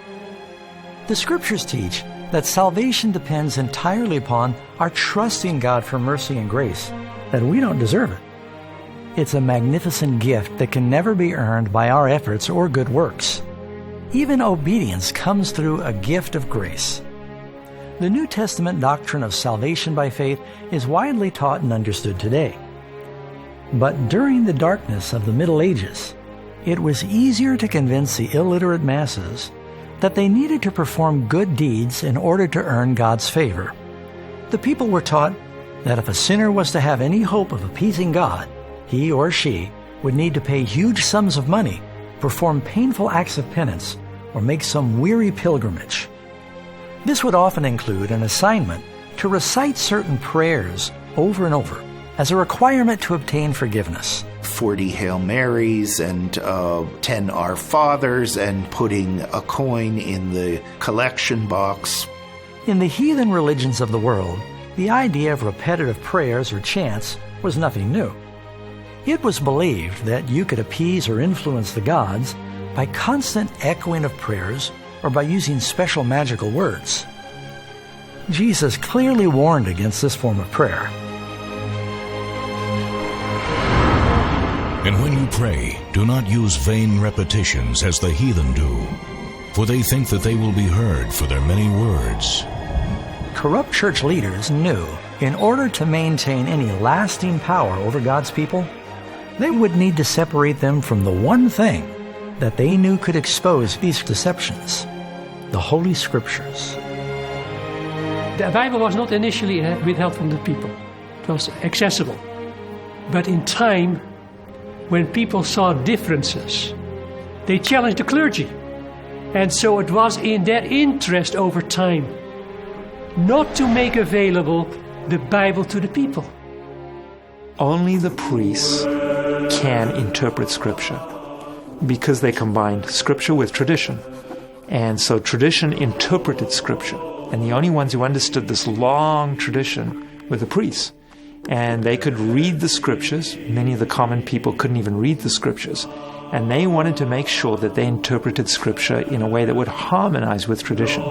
The Scriptures teach that salvation depends entirely upon our trusting God for mercy and grace, that we don't deserve it. It's a magnificent gift that can never be earned by our efforts or good works. Even obedience comes through a gift of grace. The New Testament doctrine of salvation by faith is widely taught and understood today. But during the darkness of the Middle Ages, it was easier to convince the illiterate masses that they needed to perform good deeds in order to earn God's favor. The people were taught that if a sinner was to have any hope of appeasing God, he or she would need to pay huge sums of money, perform painful acts of penance, or make some weary pilgrimage. This would often include an assignment to recite certain prayers over and over as a requirement to obtain forgiveness. 40 Hail Marys and 10 Our Fathers and putting a coin in the collection box. In the heathen religions of the world, the idea of repetitive prayers or chants was nothing new. It was believed that you could appease or influence the gods by constant echoing of prayers or by using special magical words. Jesus clearly warned against this form of prayer. And when you pray, do not use vain repetitions as the heathen do, for they think that they will be heard for their many words. Corrupt church leaders knew in order to maintain any lasting power over God's people, they would need to separate them from the one thing that they knew could expose these deceptions: the Holy Scriptures. The Bible was not initially withheld from the people. It was accessible. But in time, when people saw differences, they challenged the clergy. And so it was in their interest over time not to make available the Bible to the people. Only the priests can interpret Scripture because they combined Scripture with tradition. And so tradition interpreted Scripture. And the only ones who understood this long tradition were the priests. And they could read the Scriptures. Many of the common people couldn't even read the Scriptures. And they wanted to make sure that they interpreted Scripture in a way that would harmonize with tradition.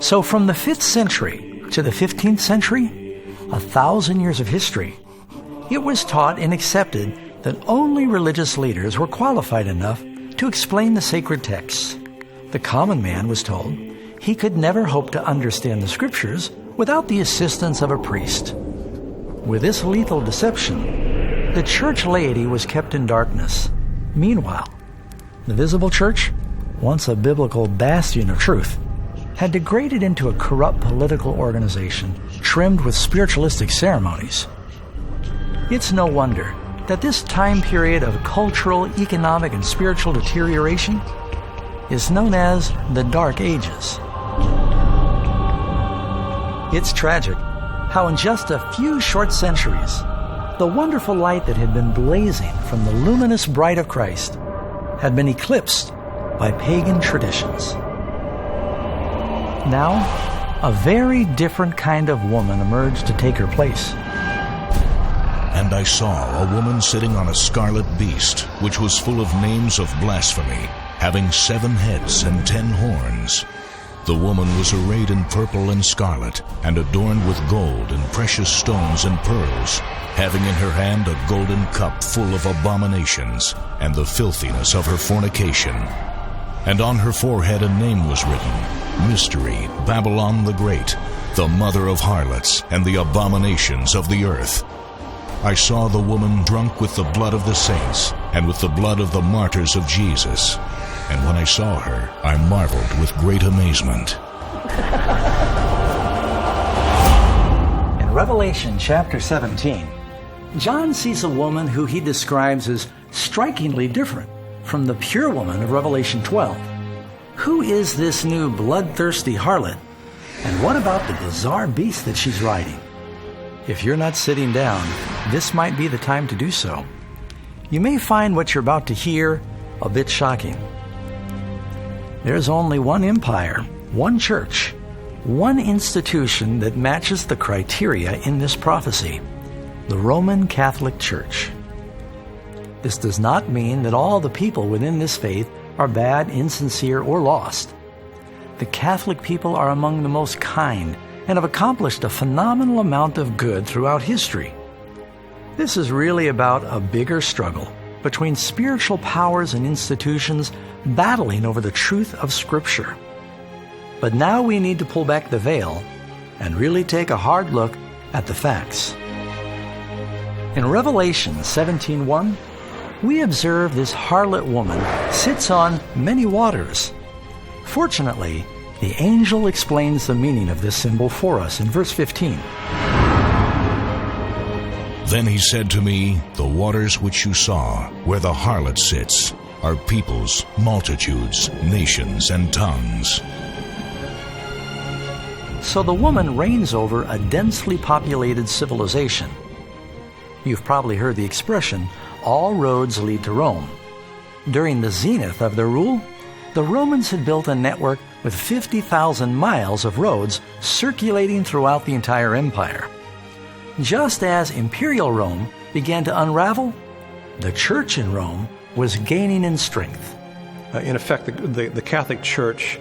So from the 5th century to the 15th century, 1,000 years of history, it was taught and accepted that only religious leaders were qualified enough to explain the sacred texts. The common man was told he could never hope to understand the Scriptures without the assistance of a priest. With this lethal deception, the church laity was kept in darkness. Meanwhile, the visible church, once a biblical bastion of truth, had degraded into a corrupt political organization trimmed with spiritualistic ceremonies. It's no wonder that this time period of cultural, economic, and spiritual deterioration is known as the Dark Ages. It's tragic how in just a few short centuries, the wonderful light that had been blazing from the luminous bride of Christ had been eclipsed by pagan traditions. Now, a very different kind of woman emerged to take her place. And I saw a woman sitting on a scarlet beast, which was full of names of blasphemy, having 7 heads and 10 horns. The woman was arrayed in purple and scarlet, and adorned with gold and precious stones and pearls, having in her hand a golden cup full of abominations, and the filthiness of her fornication. And on her forehead a name was written, Mystery, Babylon the Great, the mother of harlots and the abominations of the earth. I saw the woman drunk with the blood of the saints, and with the blood of the martyrs of Jesus. And when I saw her, I marveled with great amazement. In Revelation chapter 17, John sees a woman who he describes as strikingly different from the pure woman of Revelation 12. Who is this new bloodthirsty harlot? And what about the bizarre beast that she's riding? If you're not sitting down, this might be the time to do so. You may find what you're about to hear a bit shocking. There's only one empire, one church, one institution that matches the criteria in this prophecy: the Roman Catholic Church. This does not mean that all the people within this faith are bad, insincere, or lost. The Catholic people are among the most kind and have accomplished a phenomenal amount of good throughout history. This is really about a bigger struggle between spiritual powers and institutions battling over the truth of Scripture. But now we need to pull back the veil and really take a hard look at the facts. In Revelation 17:1, we observe this harlot woman sits on many waters. Fortunately, the angel explains the meaning of this symbol for us in verse 15. Then he said to me, The waters which you saw, where the harlot sits, are peoples, multitudes, nations, and tongues. So the woman reigns over a densely populated civilization. You've probably heard the expression, all roads lead to Rome. During the zenith of their rule, the Romans had built a network with 50,000 miles of roads circulating throughout the entire empire. Just as imperial Rome began to unravel, the church in Rome was gaining in strength. In effect, the Catholic Church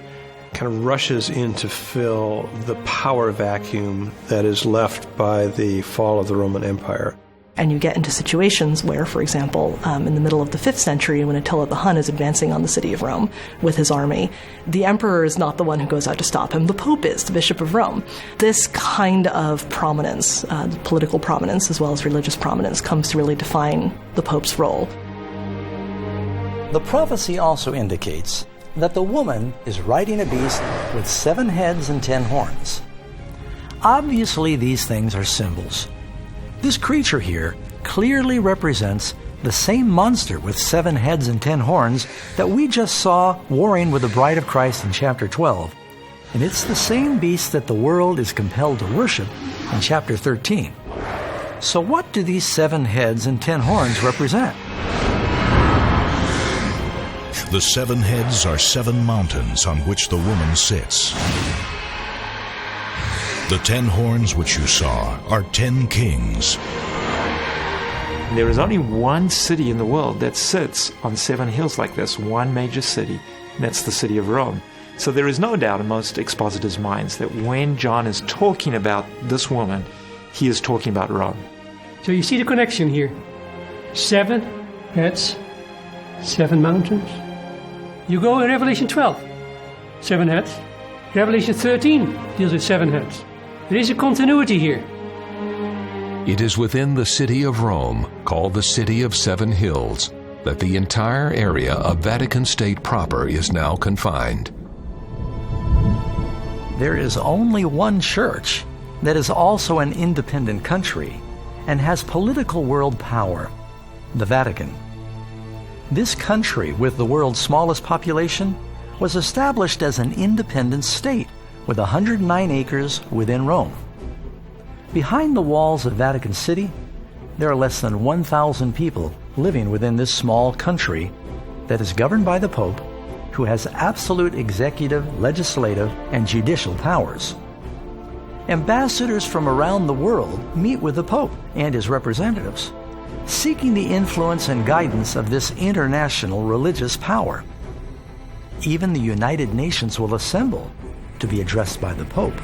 kind of rushes in to fill the power vacuum that is left by the fall of the Roman Empire. And you get into situations where, for example, in the middle of the 5th century, when Attila the Hun is advancing on the city of Rome with his army, the emperor is not the one who goes out to stop him. The Pope is, the Bishop of Rome. This kind of prominence, political prominence as well as religious prominence, comes to really define the Pope's role. The prophecy also indicates that the woman is riding a beast with 7 heads and 10 horns. Obviously, these things are symbols. This creature here clearly represents the same monster with 7 heads and 10 horns that we just saw warring with the bride of Christ in chapter 12. And it's the same beast that the world is compelled to worship in chapter 13. So what do these 7 heads and 10 horns represent? The 7 heads are 7 mountains on which the woman sits. The 10 horns which you saw are 10 kings. There is only one city in the world that sits on 7 hills like this, one major city, and that's the city of Rome. So there is no doubt in most expositors' minds that when John is talking about this woman, he is talking about Rome. So you see the connection here. 7 heads, 7 mountains. You go in Revelation 12, 7 heads. Revelation 13 deals with 7 heads. There is a continuity here. It is within the city of Rome, called the City of 7 Hills, that the entire area of Vatican State proper is now confined. There is only one church that is also an independent country and has political world power, the Vatican. This country, with the world's smallest population, was established as an independent state with 109 acres within Rome. Behind the walls of Vatican City, there are less than 1,000 people living within this small country that is governed by the Pope, who has absolute executive, legislative, and judicial powers. Ambassadors from around the world meet with the Pope and his representatives, seeking the influence and guidance of this international religious power. Even the United Nations will assemble to be addressed by the Pope.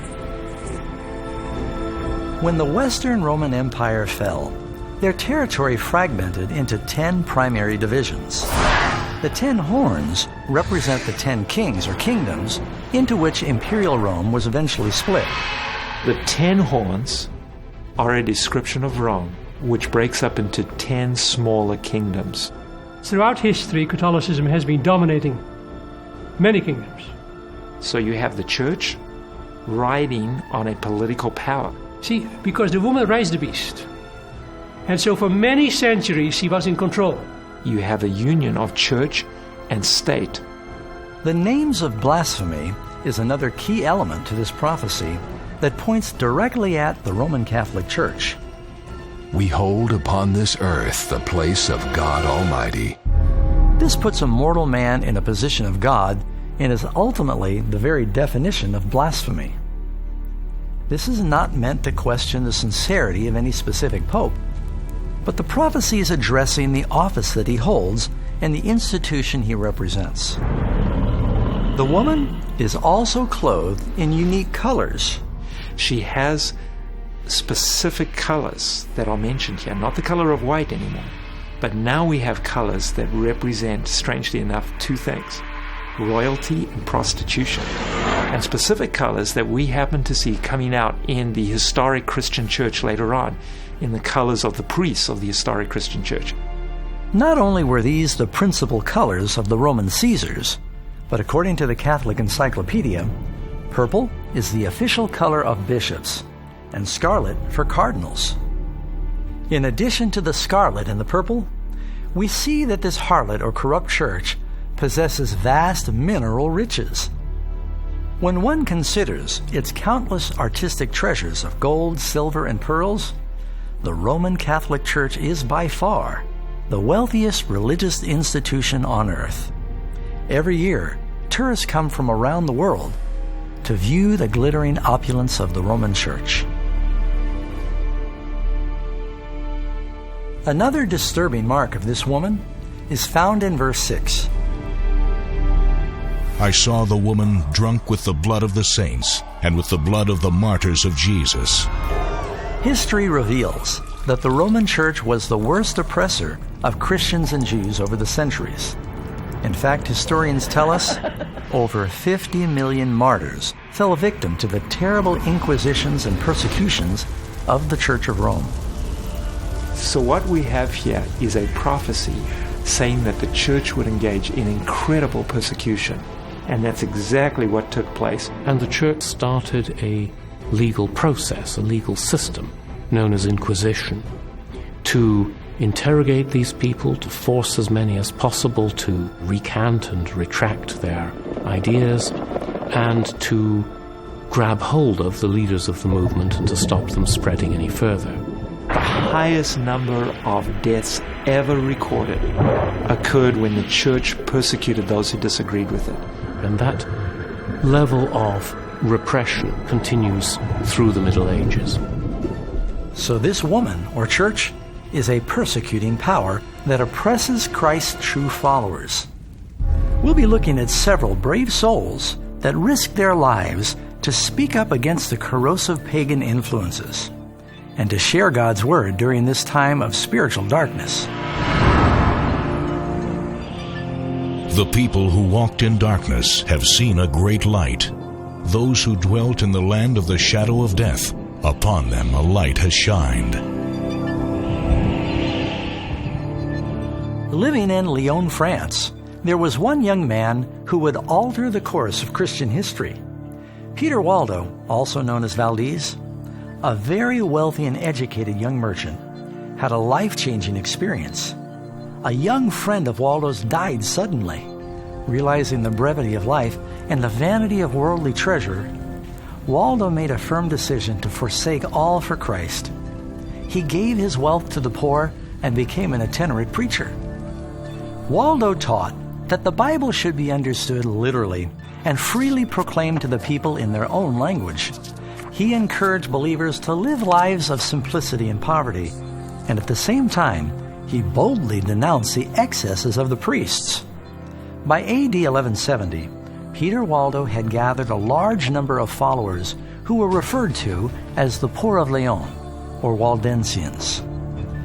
When the Western Roman Empire fell, their territory fragmented into 10 primary divisions. The 10 horns represent the 10 kings or kingdoms into which Imperial Rome was eventually split. The 10 horns are a description of Rome, which breaks up into 10 smaller kingdoms. Throughout history, Catholicism has been dominating many kingdoms. So you have the church riding on a political power. See, because the woman rides the beast. And so for many centuries she was in control. You have a union of church and state. The names of blasphemy is another key element to this prophecy that points directly at the Roman Catholic Church. We hold upon this earth the place of God Almighty. This puts a mortal man in a position of God and is ultimately the very definition of blasphemy. This is not meant to question the sincerity of any specific pope, but the prophecy is addressing the office that he holds and the institution he represents. The woman is also clothed in unique colors. She has specific colors that are mentioned here, not the color of white anymore. But now we have colors that represent, strangely enough, 2 things: royalty and prostitution. And specific colors that we happen to see coming out in the historic Christian church later on, in the colors of the priests of the historic Christian church. Not only were these the principal colors of the Roman Caesars, but according to the Catholic Encyclopedia, purple is the official color of bishops, and scarlet for cardinals. In addition to the scarlet and the purple, we see that this harlot or corrupt church possesses vast mineral riches. When one considers its countless artistic treasures of gold, silver, and pearls, the Roman Catholic Church is by far the wealthiest religious institution on earth. Every year, tourists come from around the world to view the glittering opulence of the Roman Church. Another disturbing mark of this woman is found in verse 6. I saw the woman drunk with the blood of the saints and with the blood of the martyrs of Jesus. History reveals that the Roman Church was the worst oppressor of Christians and Jews over the centuries. In fact, historians tell us over 50 million martyrs fell victim to the terrible inquisitions and persecutions of the Church of Rome. So what we have here is a prophecy saying that the church would engage in incredible persecution. And that's exactly what took place. And the church started a legal process, a legal system, known as Inquisition, to interrogate these people, to force as many as possible to recant and retract their ideas, and to grab hold of the leaders of the movement and to stop them spreading any further. The highest number of deaths ever recorded occurred when the church persecuted those who disagreed with it. And that level of repression continues through the Middle Ages. So this woman, or church, is a persecuting power that oppresses Christ's true followers. We'll be looking at several brave souls that risk their lives to speak up against the corrosive pagan influences and to share God's Word during this time of spiritual darkness. The people who walked in darkness have seen a great light. Those who dwelt in the land of the shadow of death, upon them a light has shined. Living in Lyon, France, there was one young man who would alter the course of Christian history. Peter Waldo, also known as Valdez, a very wealthy and educated young merchant, had a life-changing experience. A young friend of Waldo's died suddenly. Realizing the brevity of life and the vanity of worldly treasure, Waldo made a firm decision to forsake all for Christ. He gave his wealth to the poor and became an itinerant preacher. Waldo taught that the Bible should be understood literally and freely proclaimed to the people in their own language. He encouraged believers to live lives of simplicity and poverty, and at the same time, he boldly denounced the excesses of the priests. By AD 1170, Peter Waldo had gathered a large number of followers who were referred to as the Poor of Lyon, or Waldensians.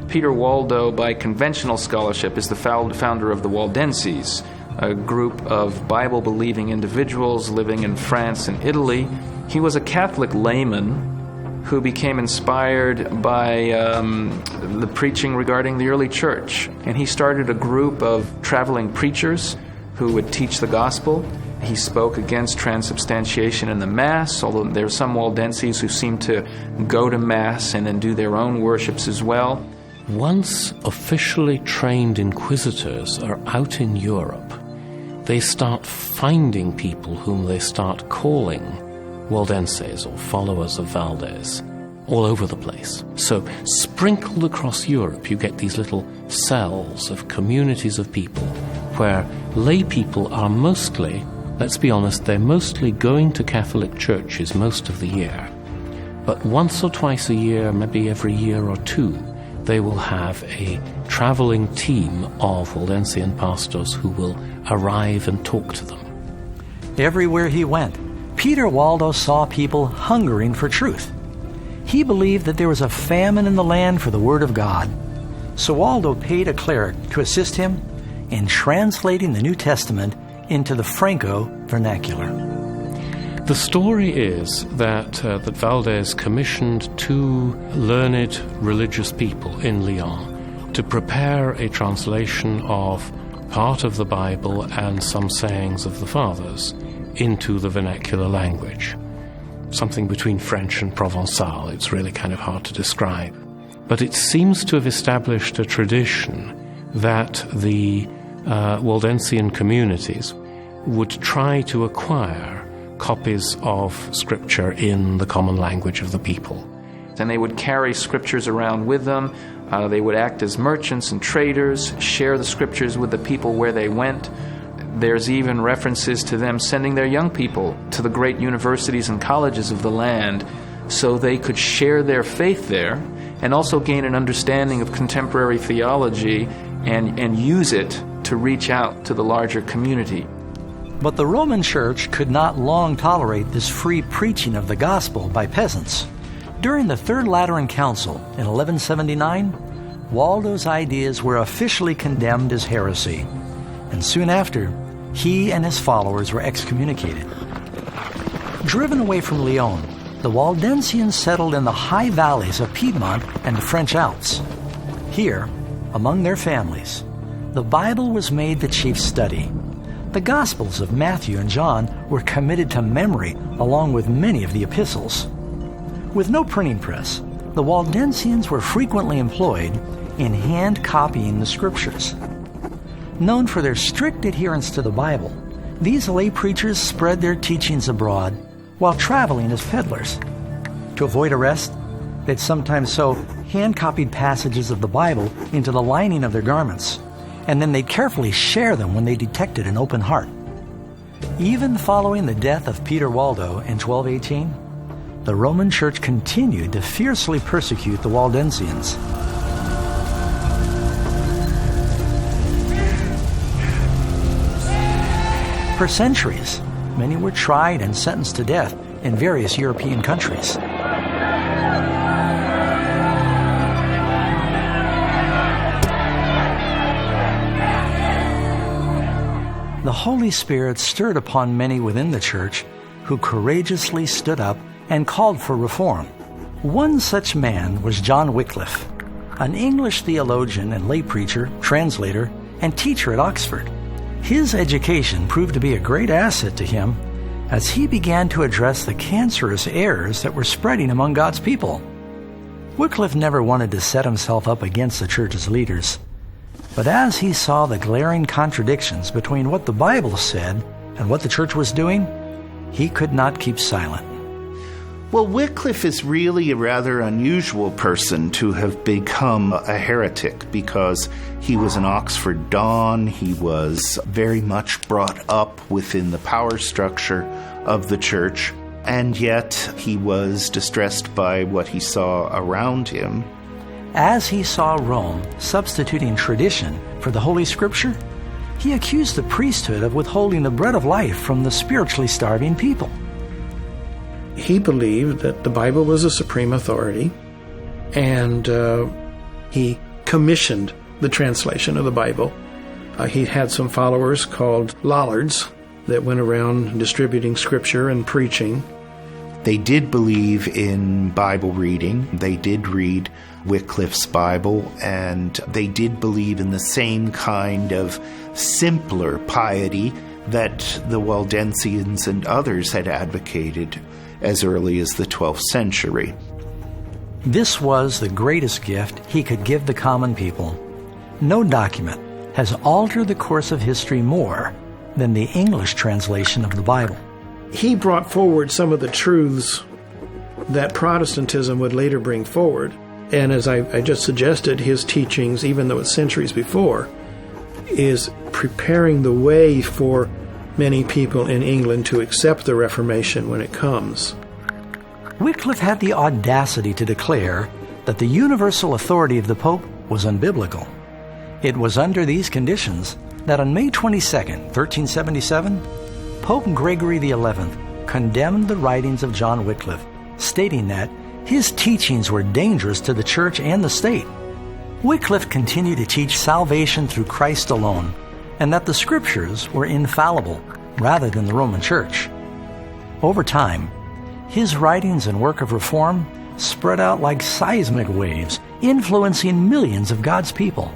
Peter Waldo, by conventional scholarship, is the founder of the Waldenses, a group of Bible-believing individuals living in France and Italy. He was a Catholic layman who became inspired by the preaching regarding the early church. And he started a group of traveling preachers who would teach the gospel. He spoke against transubstantiation in the Mass, although there are some Waldenses who seem to go to Mass and then do their own worships as well. Once officially trained inquisitors are out in Europe, they start finding people whom they start calling Waldenses or followers of Valdez all over the place. So sprinkled across Europe you get these little cells of communities of people where lay people are mostly, let's be honest, they're mostly going to Catholic churches most of the year. But once or twice a year, maybe every year or two, they will have a traveling team of Waldensian pastors who will arrive and talk to them. Everywhere he went, Peter Waldo saw people hungering for truth. He believed that there was a famine in the land for the Word of God. So Waldo paid a cleric to assist him in translating the New Testament into the Franco vernacular. The story is that Valdez commissioned two learned religious people in Lyon to prepare a translation of part of the Bible and some sayings of the Fathers into the vernacular language. Something between French and Provençal. It's really kind of hard to describe. But it seems to have established a tradition that the Waldensian communities would try to acquire copies of Scripture in the common language of the people. And they would carry Scriptures around with them. They would act as merchants and traders, share the Scriptures with the people where they went. There's even references to them sending their young people to the great universities and colleges of the land so they could share their faith there and also gain an understanding of contemporary theology and use it to reach out to the larger community. But the Roman Church could not long tolerate this free preaching of the gospel by peasants. During the Third Lateran Council in 1179, Waldo's ideas were officially condemned as heresy, and soon after, he and his followers were excommunicated. Driven away from Lyon, the Waldensians settled in the high valleys of Piedmont and the French Alps. Here, among their families, the Bible was made the chief study. The Gospels of Matthew and John were committed to memory along with many of the epistles. With no printing press, the Waldensians were frequently employed in hand copying the scriptures. Known for their strict adherence to the Bible, these lay preachers spread their teachings abroad while traveling as peddlers. To avoid arrest, they'd sometimes sew hand-copied passages of the Bible into the lining of their garments, and then they'd carefully share them when they detected an open heart. Even following the death of Peter Waldo in 1218, the Roman Church continued to fiercely persecute the Waldensians. For centuries, many were tried and sentenced to death in various European countries. The Holy Spirit stirred upon many within the church who courageously stood up and called for reform. One such man was John Wycliffe, an English theologian and lay preacher, translator, and teacher at Oxford. His education proved to be a great asset to him as he began to address the cancerous errors that were spreading among God's people. Wycliffe never wanted to set himself up against the church's leaders, but as he saw the glaring contradictions between what the Bible said and what the church was doing, he could not keep silent. Well, Wycliffe is really a rather unusual person to have become a heretic because he was an Oxford Don. He was very much brought up within the power structure of the church, and yet he was distressed by what he saw around him. As he saw Rome substituting tradition for the Holy Scripture, he accused the priesthood of withholding the bread of life from the spiritually starving people. He believed that the Bible was a supreme authority, and he commissioned the translation of the Bible. He had some followers called Lollards that went around distributing scripture and preaching. They did believe in Bible reading. They did read Wycliffe's Bible, and they did believe in the same kind of simpler piety that the Waldensians and others had advocated as early as the 12th century. This was the greatest gift he could give the common people. No document has altered the course of history more than the English translation of the Bible. He brought forward some of the truths that Protestantism would later bring forward. And as I just suggested, his teachings, even though it's centuries before, is preparing the way for many people in England to accept the Reformation when it comes. Wycliffe had the audacity to declare that the universal authority of the Pope was unbiblical. It was under these conditions that on May 22, 1377, Pope Gregory XI condemned the writings of John Wycliffe, stating that his teachings were dangerous to the church and the state. Wycliffe continued to teach salvation through Christ alone, and that the scriptures were infallible rather than the Roman Church. Over time, his writings and work of reform spread out like seismic waves, influencing millions of God's people.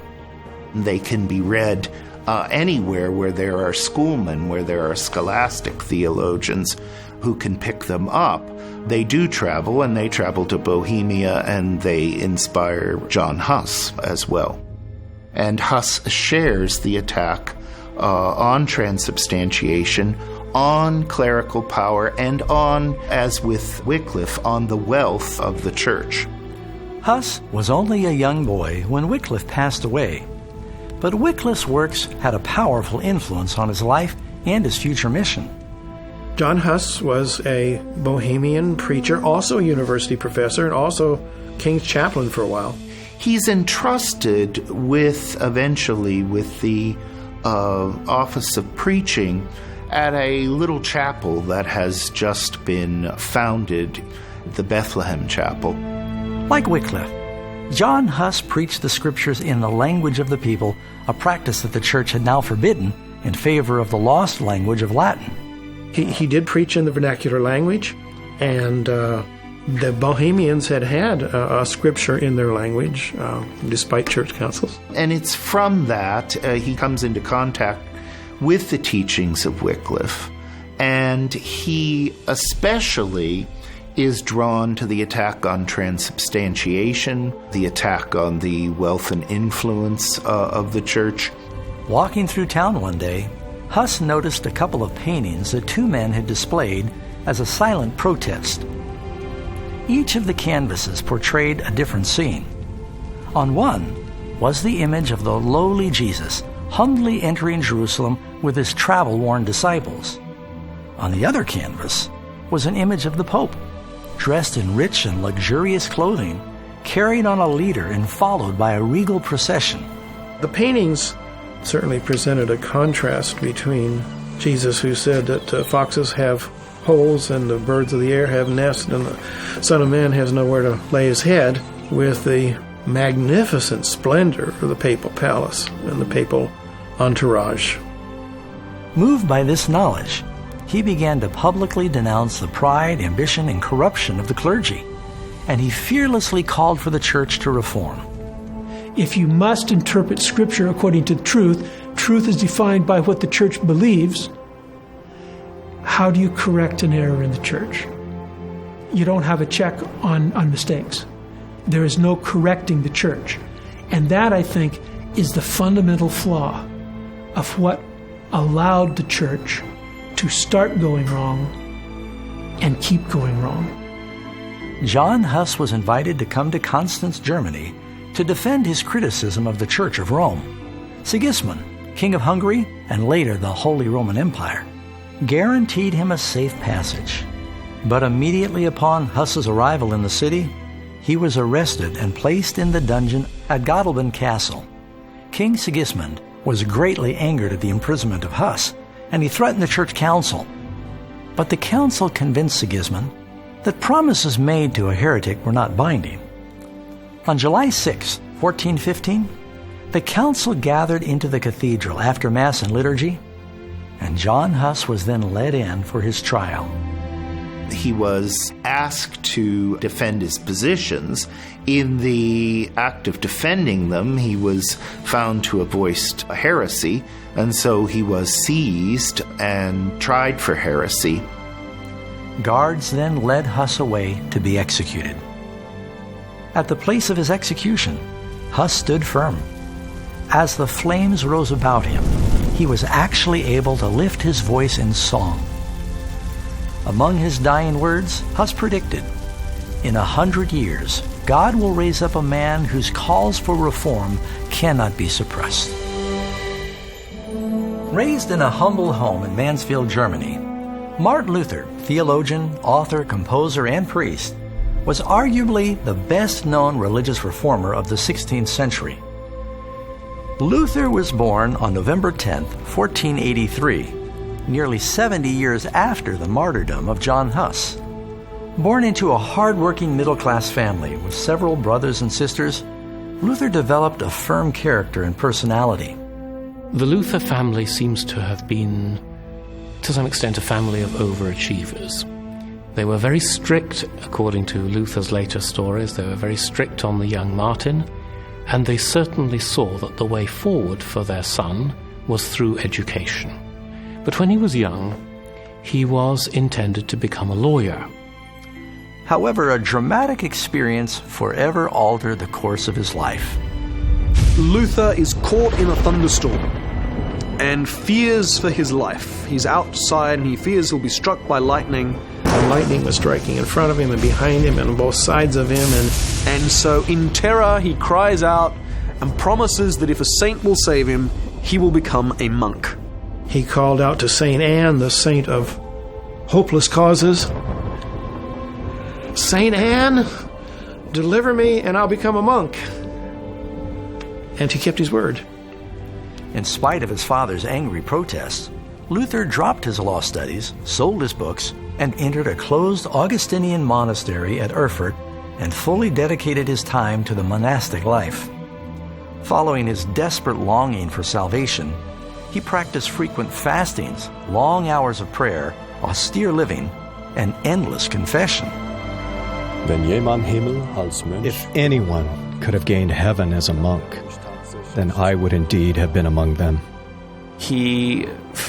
They can be read anywhere where there are schoolmen, where there are scholastic theologians who can pick them up. They do travel, and they travel to Bohemia, and they inspire John Huss as well. And Huss shares the attack on transubstantiation, on clerical power, and on, as with Wycliffe, on the wealth of the church. Huss was only a young boy when Wycliffe passed away, but Wycliffe's works had a powerful influence on his life and his future mission. John Huss was a Bohemian preacher, also a university professor, and also King's chaplain for a while. He's entrusted eventually with the office of preaching at a little chapel that has just been founded, the Bethlehem Chapel. Like Wycliffe, John Huss preached the scriptures in the language of the people, a practice that the church had now forbidden in favor of the lost language of Latin. He did preach in the vernacular language, and the Bohemians had a scripture in their language, despite church councils. And it's from that he comes into contact with the teachings of Wycliffe, and he especially is drawn to the attack on transubstantiation, the attack on the wealth and influence of the church. Walking through town one day, Huss noticed a couple of paintings that two men had displayed as a silent protest. Each of the canvases portrayed a different scene. On one was the image of the lowly Jesus humbly entering Jerusalem with his travel-worn disciples. On the other canvas was an image of the Pope, dressed in rich and luxurious clothing, carried on a litter and followed by a regal procession. The paintings certainly presented a contrast between Jesus, who said that foxes have holes and the birds of the air have nests and the Son of Man has nowhere to lay his head, with the magnificent splendor of the papal palace and the papal entourage. Moved by this knowledge, he began to publicly denounce the pride, ambition, and corruption of the clergy, and he fearlessly called for the church to reform. If you must interpret Scripture according to truth, truth is defined by what the church believes. How do you correct an error in the church? You don't have a check on mistakes. There is no correcting the church. And that, I think, is the fundamental flaw of what allowed the church to start going wrong and keep going wrong. John Huss was invited to come to Constance, Germany, to defend his criticism of the Church of Rome. Sigismund, King of Hungary and later the Holy Roman Empire, guaranteed him a safe passage. But immediately upon Huss's arrival in the city, he was arrested and placed in the dungeon at Godelben Castle. King Sigismund was greatly angered at the imprisonment of Huss, and he threatened the church council. But the council convinced Sigismund that promises made to a heretic were not binding. On July 6, 1415, the council gathered into the cathedral after Mass and liturgy, and John Huss was then led in for his trial. He was asked to defend his positions. In the act of defending them, he was found to have voiced a heresy, and so he was seized and tried for heresy. Guards then led Huss away to be executed. At the place of his execution, Huss stood firm. As the flames rose about him, he was actually able to lift his voice in song. Among his dying words, Huss predicted, "In 100 years, God will raise up a man whose calls for reform cannot be suppressed." Raised in a humble home in Mansfield, Germany, Martin Luther, theologian, author, composer, and priest, was arguably the best-known religious reformer of the 16th century. Luther was born on November 10, 1483, nearly 70 years after the martyrdom of John Huss. Born into a hard-working middle-class family with several brothers and sisters, Luther developed a firm character and personality. The Luther family seems to have been, to some extent, a family of overachievers. They were very strict, according to Luther's later stories, they were very strict on the young Martin, and they certainly saw that the way forward for their son was through education. But when he was young, he was intended to become a lawyer. However, a dramatic experience forever altered the course of his life. Luther is caught in a thunderstorm and fears for his life. He's outside and he fears he'll be struck by lightning. And lightning was striking in front of him and behind him and on both sides of him. And so in terror he cries out and promises that if a saint will save him, he will become a monk. He called out to Saint Anne, the saint of hopeless causes, "Saint Anne, deliver me and I'll become a monk." And he kept his word. In spite of his father's angry protests, Luther dropped his law studies, sold his books, and entered a closed Augustinian monastery at Erfurt and fully dedicated his time to the monastic life. Following his desperate longing for salvation, he practiced frequent fastings, long hours of prayer, austere living, and endless confession. If anyone could have gained heaven as a monk, then I would indeed have been among them. He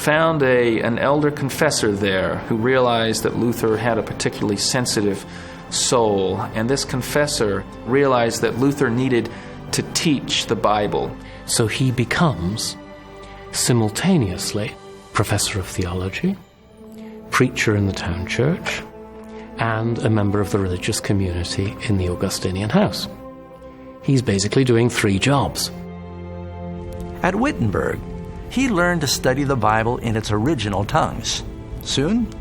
found an elder confessor there who realized that Luther had a particularly sensitive soul, and this confessor realized that Luther needed to teach the Bible. So he becomes simultaneously professor of theology, preacher in the town church, and a member of the religious community in the Augustinian house. He's basically doing 3 jobs. At Wittenberg, he learned to study the Bible in its original tongues. Soon,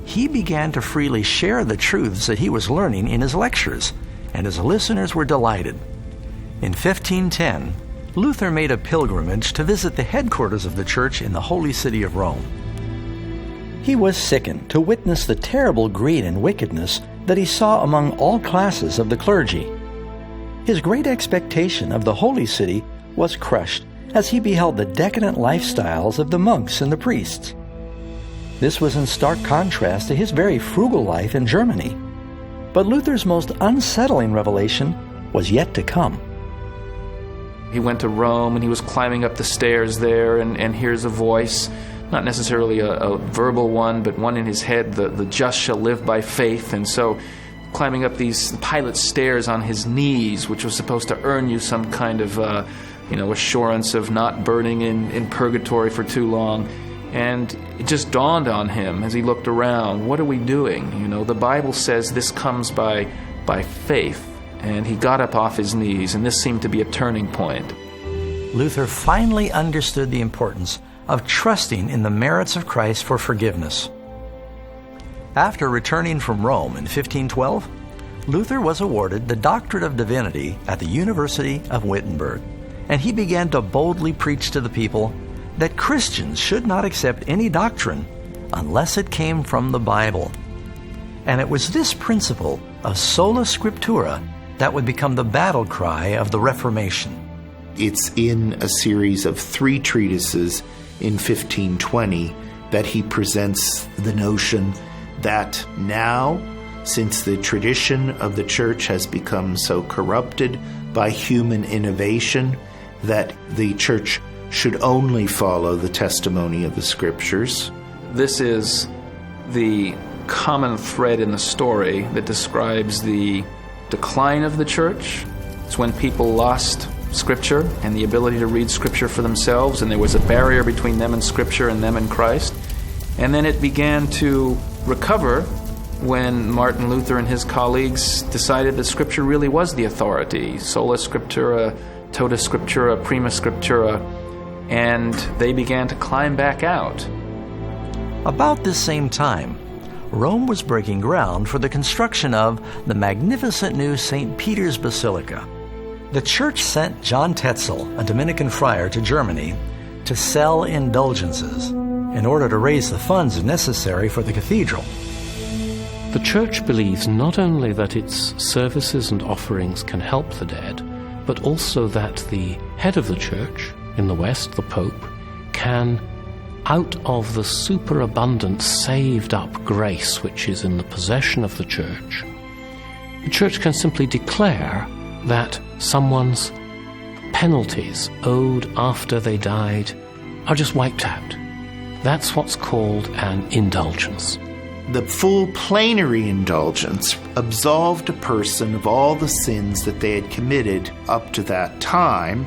he began to freely share the truths that he was learning in his lectures, and his listeners were delighted. In 1510, Luther made a pilgrimage to visit the headquarters of the church in the holy city of Rome. He was sickened to witness the terrible greed and wickedness that he saw among all classes of the clergy. His great expectation of the holy city was crushed as he beheld the decadent lifestyles of the monks and the priests. This was in stark contrast to his very frugal life in Germany. But Luther's most unsettling revelation was yet to come. He went to Rome and he was climbing up the stairs there and hears a voice, not necessarily a verbal one, but one in his head, the just shall live by faith. And so climbing up these Pilate's stairs on his knees, which was supposed to earn you some kind of assurance of not burning in purgatory for too long. And it just dawned on him as he looked around, what are we doing? The Bible says this comes by faith. And he got up off his knees, and this seemed to be a turning point. Luther finally understood the importance of trusting in the merits of Christ for forgiveness. After returning from Rome in 1512, Luther was awarded the Doctorate of Divinity at the University of Wittenberg, and he began to boldly preach to the people that Christians should not accept any doctrine unless it came from the Bible. And it was this principle of sola scriptura that would become the battle cry of the Reformation. It's in a series of 3 treatises in 1520 that he presents the notion that now, since the tradition of the church has become so corrupted by human innovation, that the church should only follow the testimony of the Scriptures. This is the common thread in the story that describes the decline of the church. It's when people lost Scripture and the ability to read Scripture for themselves, and there was a barrier between them and Scripture and them and Christ. And then it began to recover when Martin Luther and his colleagues decided that Scripture really was the authority, sola scriptura, tota scriptura, prima scriptura, and they began to climb back out. About this same time, Rome was breaking ground for the construction of the magnificent new St. Peter's Basilica. The church sent John Tetzel, a Dominican friar, to Germany to sell indulgences in order to raise the funds necessary for the cathedral. The church believes not only that its services and offerings can help the dead, but also that the head of the church, in the West, the Pope, can, out of the superabundant saved up grace which is in the possession of the church can simply declare that someone's penalties owed after they died are just wiped out. That's what's called an indulgence. The full plenary indulgence absolved a person of all the sins that they had committed up to that time,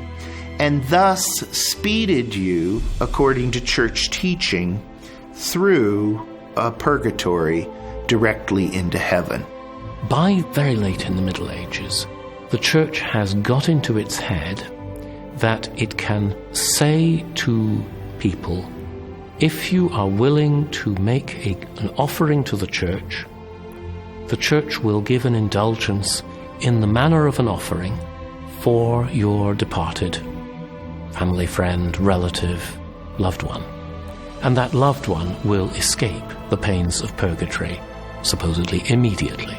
and thus speeded you, according to church teaching, through a purgatory directly into heaven. By very late in the Middle Ages, the church has got into its head that it can say to people, if you are willing to make an offering to the church will give an indulgence in the manner of an offering for your departed family, friend, relative, loved one. And that loved one will escape the pains of purgatory, supposedly immediately.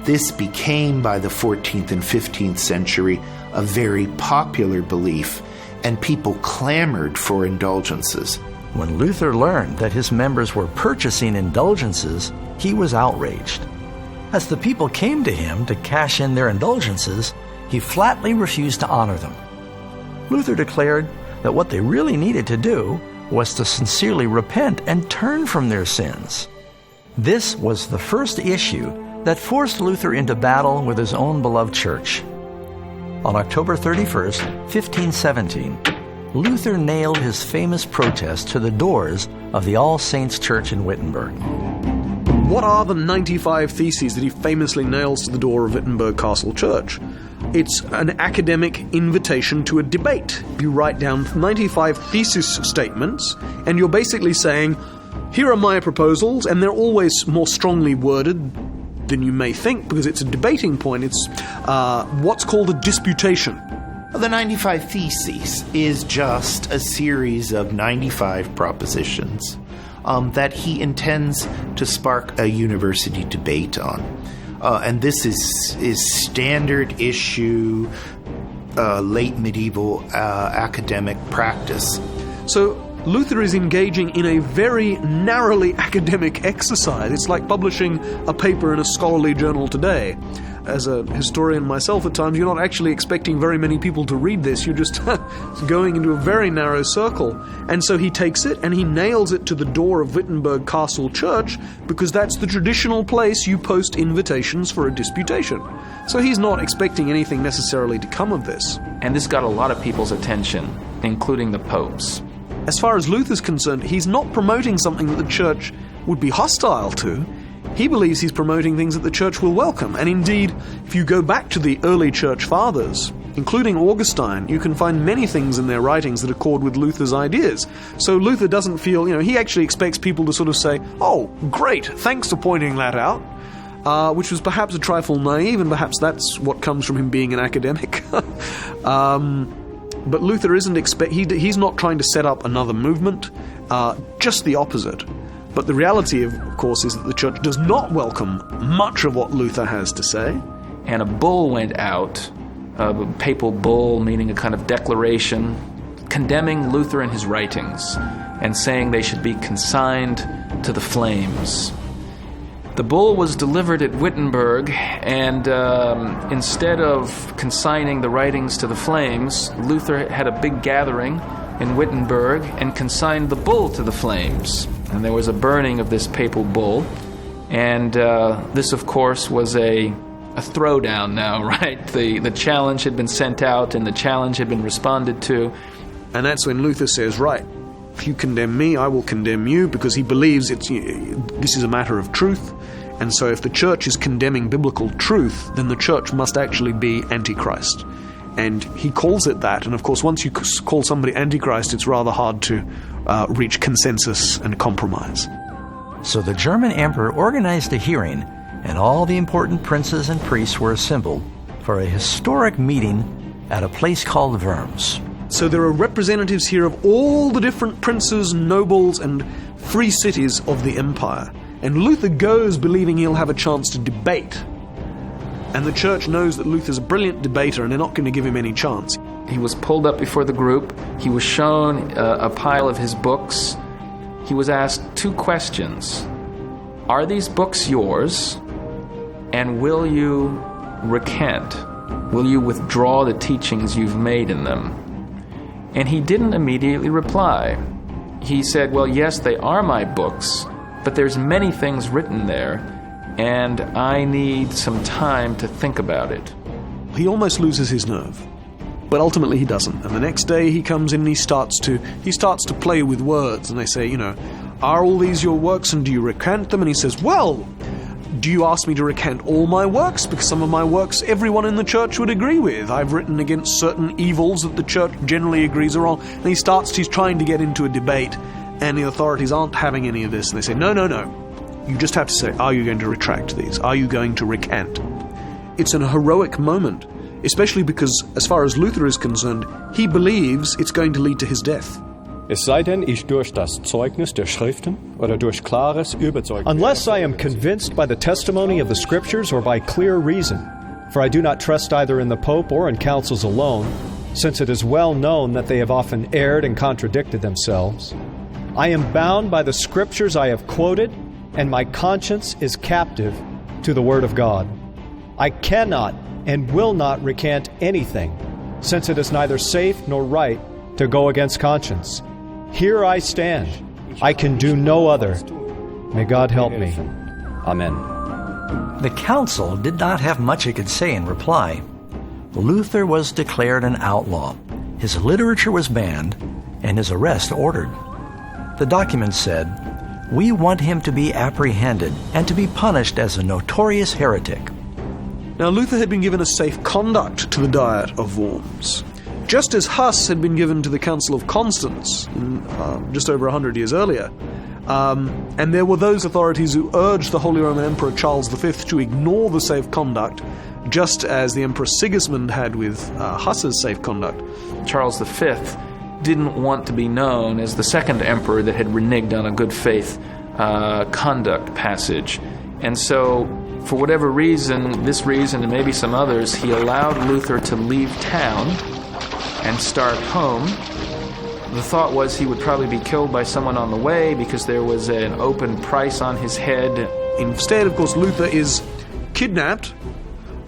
This became, by the 14th and 15th century, a very popular belief, and people clamored for indulgences. When Luther learned that his members were purchasing indulgences, he was outraged. As the people came to him to cash in their indulgences, he flatly refused to honor them. Luther declared that what they really needed to do was to sincerely repent and turn from their sins. This was the first issue that forced Luther into battle with his own beloved church. On October 31st, 1517, Luther nailed his famous protest to the doors of the All Saints Church in Wittenberg. What are the 95 theses that he famously nails to the door of Wittenberg Castle Church? It's an academic invitation to a debate. You write down 95 thesis statements, and you're basically saying, here are my proposals, and they're always more strongly worded than you may think, because it's a debating point. It's what's called a disputation. The 95 Theses is just a series of 95 propositions that he intends to spark a university debate on. And this is standard issue, late medieval academic practice. So Luther is engaging in a very narrowly academic exercise. It's like publishing a paper in a scholarly journal today. As a historian myself at times, you're not actually expecting very many people to read this. You're just going into a very narrow circle. And so he takes it and he nails it to the door of Wittenberg Castle Church, because that's the traditional place you post invitations for a disputation. So he's not expecting anything necessarily to come of this. And this got a lot of people's attention, including the popes. As far as Luther's concerned, he's not promoting something that the church would be hostile to. He believes he's promoting things that the church will welcome. And indeed, if you go back to the early church fathers, including Augustine, you can find many things in their writings that accord with Luther's ideas. So Luther doesn't feel, he actually expects people to sort of say, oh, great, thanks for pointing that out, which was perhaps a trifle naive, and perhaps that's what comes from him being an academic. But Luther he's not trying to set up another movement, just the opposite. But the reality, of course, is that the church does not welcome much of what Luther has to say. And a bull went out, a papal bull, meaning a kind of declaration, condemning Luther and his writings, and saying they should be consigned to the flames. The bull was delivered at Wittenberg, and instead of consigning the writings to the flames, Luther had a big gathering in Wittenberg and consigned the bull to the flames. And there was a burning of this papal bull. And this, of course, was a throwdown now, right? The challenge had been sent out, and the challenge had been responded to. And that's when Luther says, right, if you condemn me, I will condemn you, because he believes this is a matter of truth. And so if the church is condemning biblical truth, then the church must actually be Antichrist. And he calls it that. And of course, once you call somebody Antichrist, it's rather hard to reach consensus and compromise. So the German emperor organized a hearing, and all the important princes and priests were assembled for a historic meeting at a place called Worms. So there are representatives here of all the different princes, nobles, and free cities of the empire. And Luther goes believing he'll have a chance to debate. And the church knows that Luther's a brilliant debater, and they're not going to give him any chance. He was pulled up before the group. He was shown a pile of his books. He was asked 2 questions. Are these books yours? And will you recant? Will you withdraw the teachings you've made in them? And he didn't immediately reply. He said, well, yes, they are my books, but there's many things written there, and I need some time to think about it. He almost loses his nerve, but ultimately he doesn't. And the next day he comes in and he starts to play with words, and they say, are all these your works, and do you recant them? And he says, well, do you ask me to recant all my works? Because some of my works everyone in the church would agree with. I've written against certain evils that the church generally agrees are wrong. And he's trying to get into a debate, and the authorities aren't having any of this. And they say, no. You just have to say, are you going to retract these? Are you going to recant? It's an heroic moment, especially because, as far as Luther is concerned, he believes it's going to lead to his death. Es sei denn, ich durch das Zeugnis der Schriften oder durch klares Überzeugnis. Unless I am convinced by the testimony of the Scriptures or by clear reason, for I do not trust either in the Pope or in councils alone, since it is well known that they have often erred and contradicted themselves. I am bound by the Scriptures I have quoted, and my conscience is captive to the Word of God. I cannot and will not recant anything, since it is neither safe nor right to go against conscience. Here I stand. I can do no other. May God help me. Amen. The council did not have much it could say in reply. Luther was declared an outlaw. His literature was banned, and his arrest ordered. The document said, "We want him to be apprehended and to be punished as a notorious heretic." Now, Luther had been given a safe conduct to the Diet of Worms, just as Huss had been given to the Council of Constance just over 100 years earlier. And there were those authorities who urged the Holy Roman Emperor Charles V to ignore the safe conduct, just as the Emperor Sigismund had with Huss's safe conduct. Charles V didn't want to be known as the second emperor that had reneged on a good faith conduct passage. And so, for whatever reason, this reason and maybe some others, he allowed Luther to leave town and start home. The thought was he would probably be killed by someone on the way because there was an open price on his head. Instead, of course, Luther is kidnapped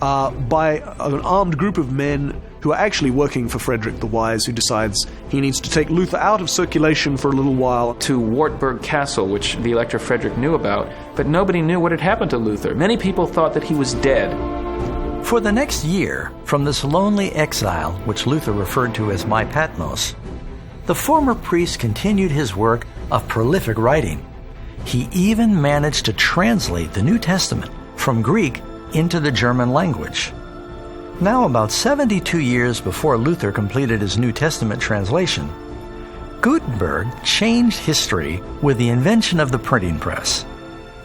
by an armed group of men who are actually working for Frederick the Wise, who decides he needs to take Luther out of circulation for a little while. To Wartburg Castle, which the Elector Frederick knew about, but nobody knew what had happened to Luther. Many people thought that he was dead. For the next year, from this lonely exile, which Luther referred to as my Patmos, the former priest continued his work of prolific writing. He even managed to translate the New Testament from Greek into the German language. Now, about 72 years before Luther completed his New Testament translation, Gutenberg changed history with the invention of the printing press.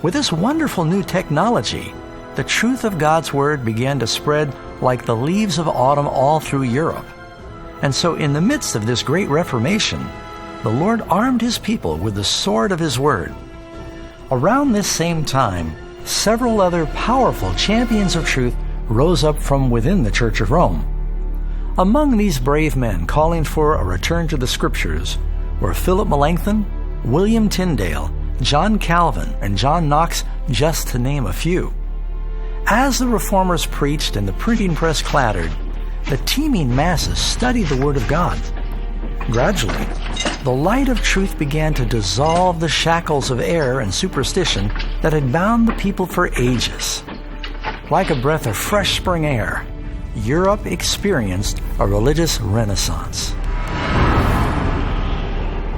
With this wonderful new technology, the truth of God's Word began to spread like the leaves of autumn all through Europe. And so in the midst of this great Reformation, the Lord armed His people with the sword of His Word. Around this same time, several other powerful champions of truth rose up from within the Church of Rome. Among these brave men calling for a return to the Scriptures were Philip Melanchthon, William Tyndale, John Calvin, and John Knox, just to name a few. As the Reformers preached and the printing press clattered, the teeming masses studied the Word of God. Gradually, the light of truth began to dissolve the shackles of error and superstition that had bound the people for ages. Like a breath of fresh spring air, Europe experienced a religious renaissance.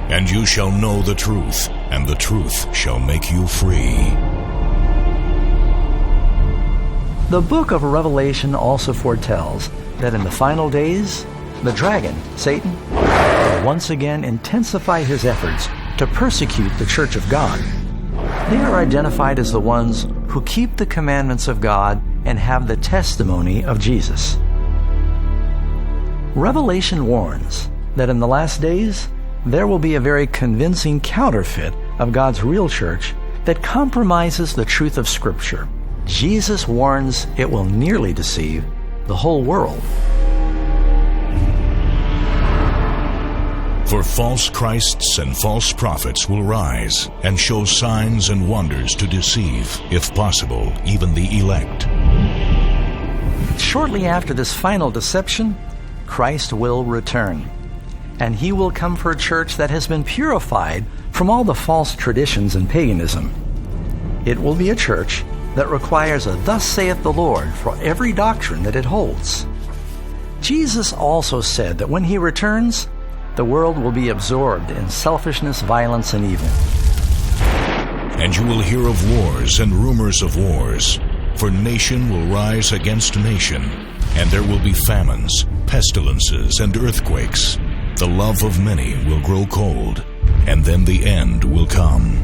And you shall know the truth, and the truth shall make you free. The book of Revelation also foretells that in the final days, the dragon, Satan, will once again intensify his efforts to persecute the Church of God. They are identified as the ones who keep the commandments of God and have the testimony of Jesus. Revelation warns that in the last days, there will be a very convincing counterfeit of God's real church that compromises the truth of Scripture. Jesus warns it will nearly deceive the whole world. For false Christs and false prophets will rise and show signs and wonders to deceive, if possible, even the elect. Shortly after this final deception, Christ will return, and He will come for a church that has been purified from all the false traditions and paganism. It will be a church that requires a "Thus saith the Lord" for every doctrine that it holds. Jesus also said that when He returns, the world will be absorbed in selfishness, violence, and evil. And you will hear of wars and rumors of wars, for nation will rise against nation, and there will be famines, pestilences, and earthquakes. The love of many will grow cold, and then the end will come.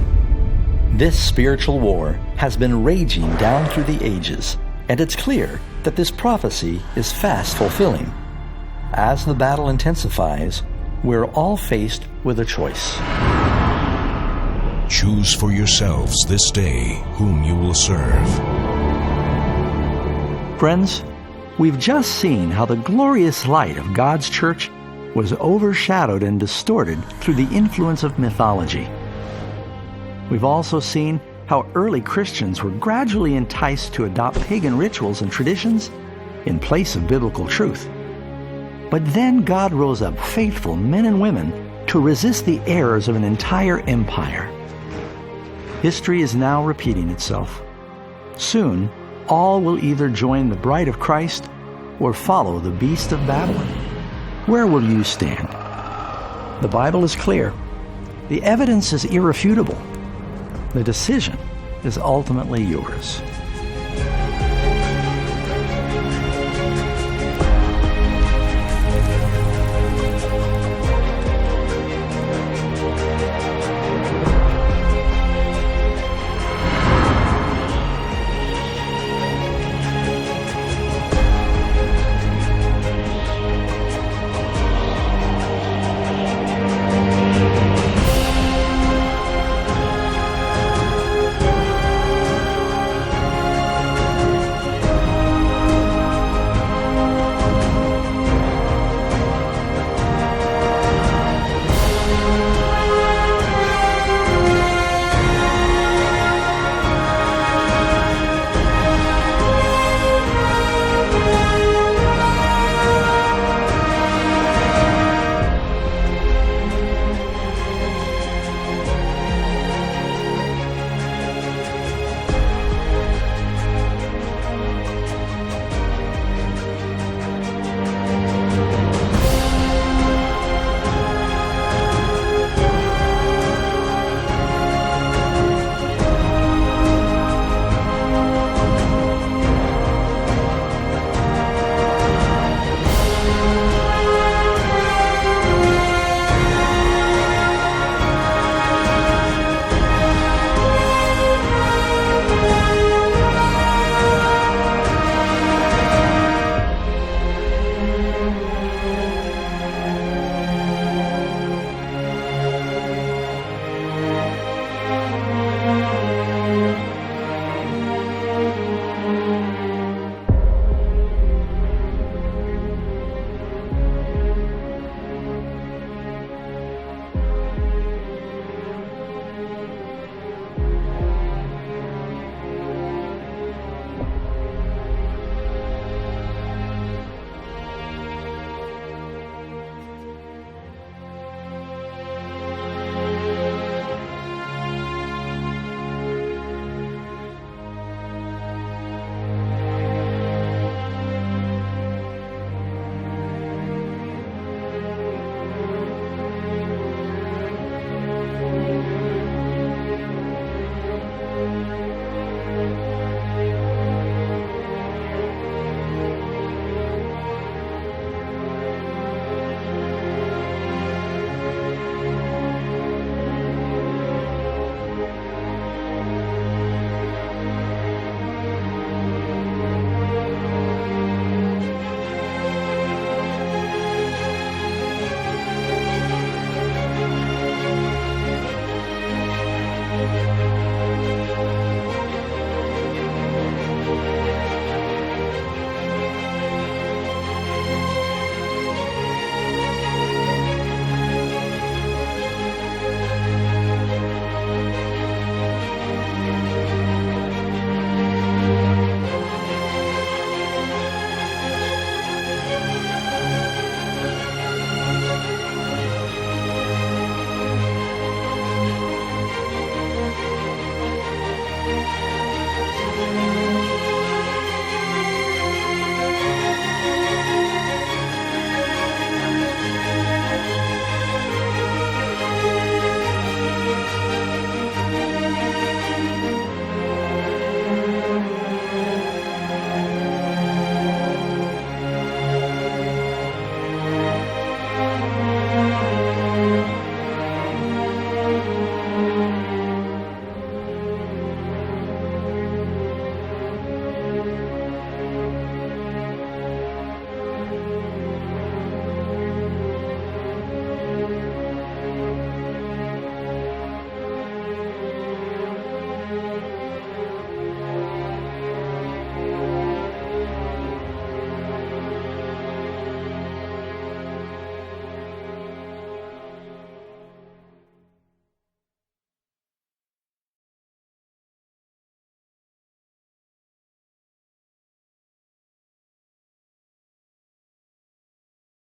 This spiritual war has been raging down through the ages, and it's clear that this prophecy is fast fulfilling. As the battle intensifies, we're all faced with a choice. Choose for yourselves this day whom you will serve. Friends, we've just seen how the glorious light of God's church was overshadowed and distorted through the influence of mythology. We've also seen how early Christians were gradually enticed to adopt pagan rituals and traditions in place of biblical truth. But then God rose up faithful men and women to to resist the errors of an entire empire. History is now repeating itself. Soon, all will either join the bride of Christ or follow the beast of Babylon. Where will you stand? The Bible is clear. The evidence is irrefutable. The decision is ultimately yours.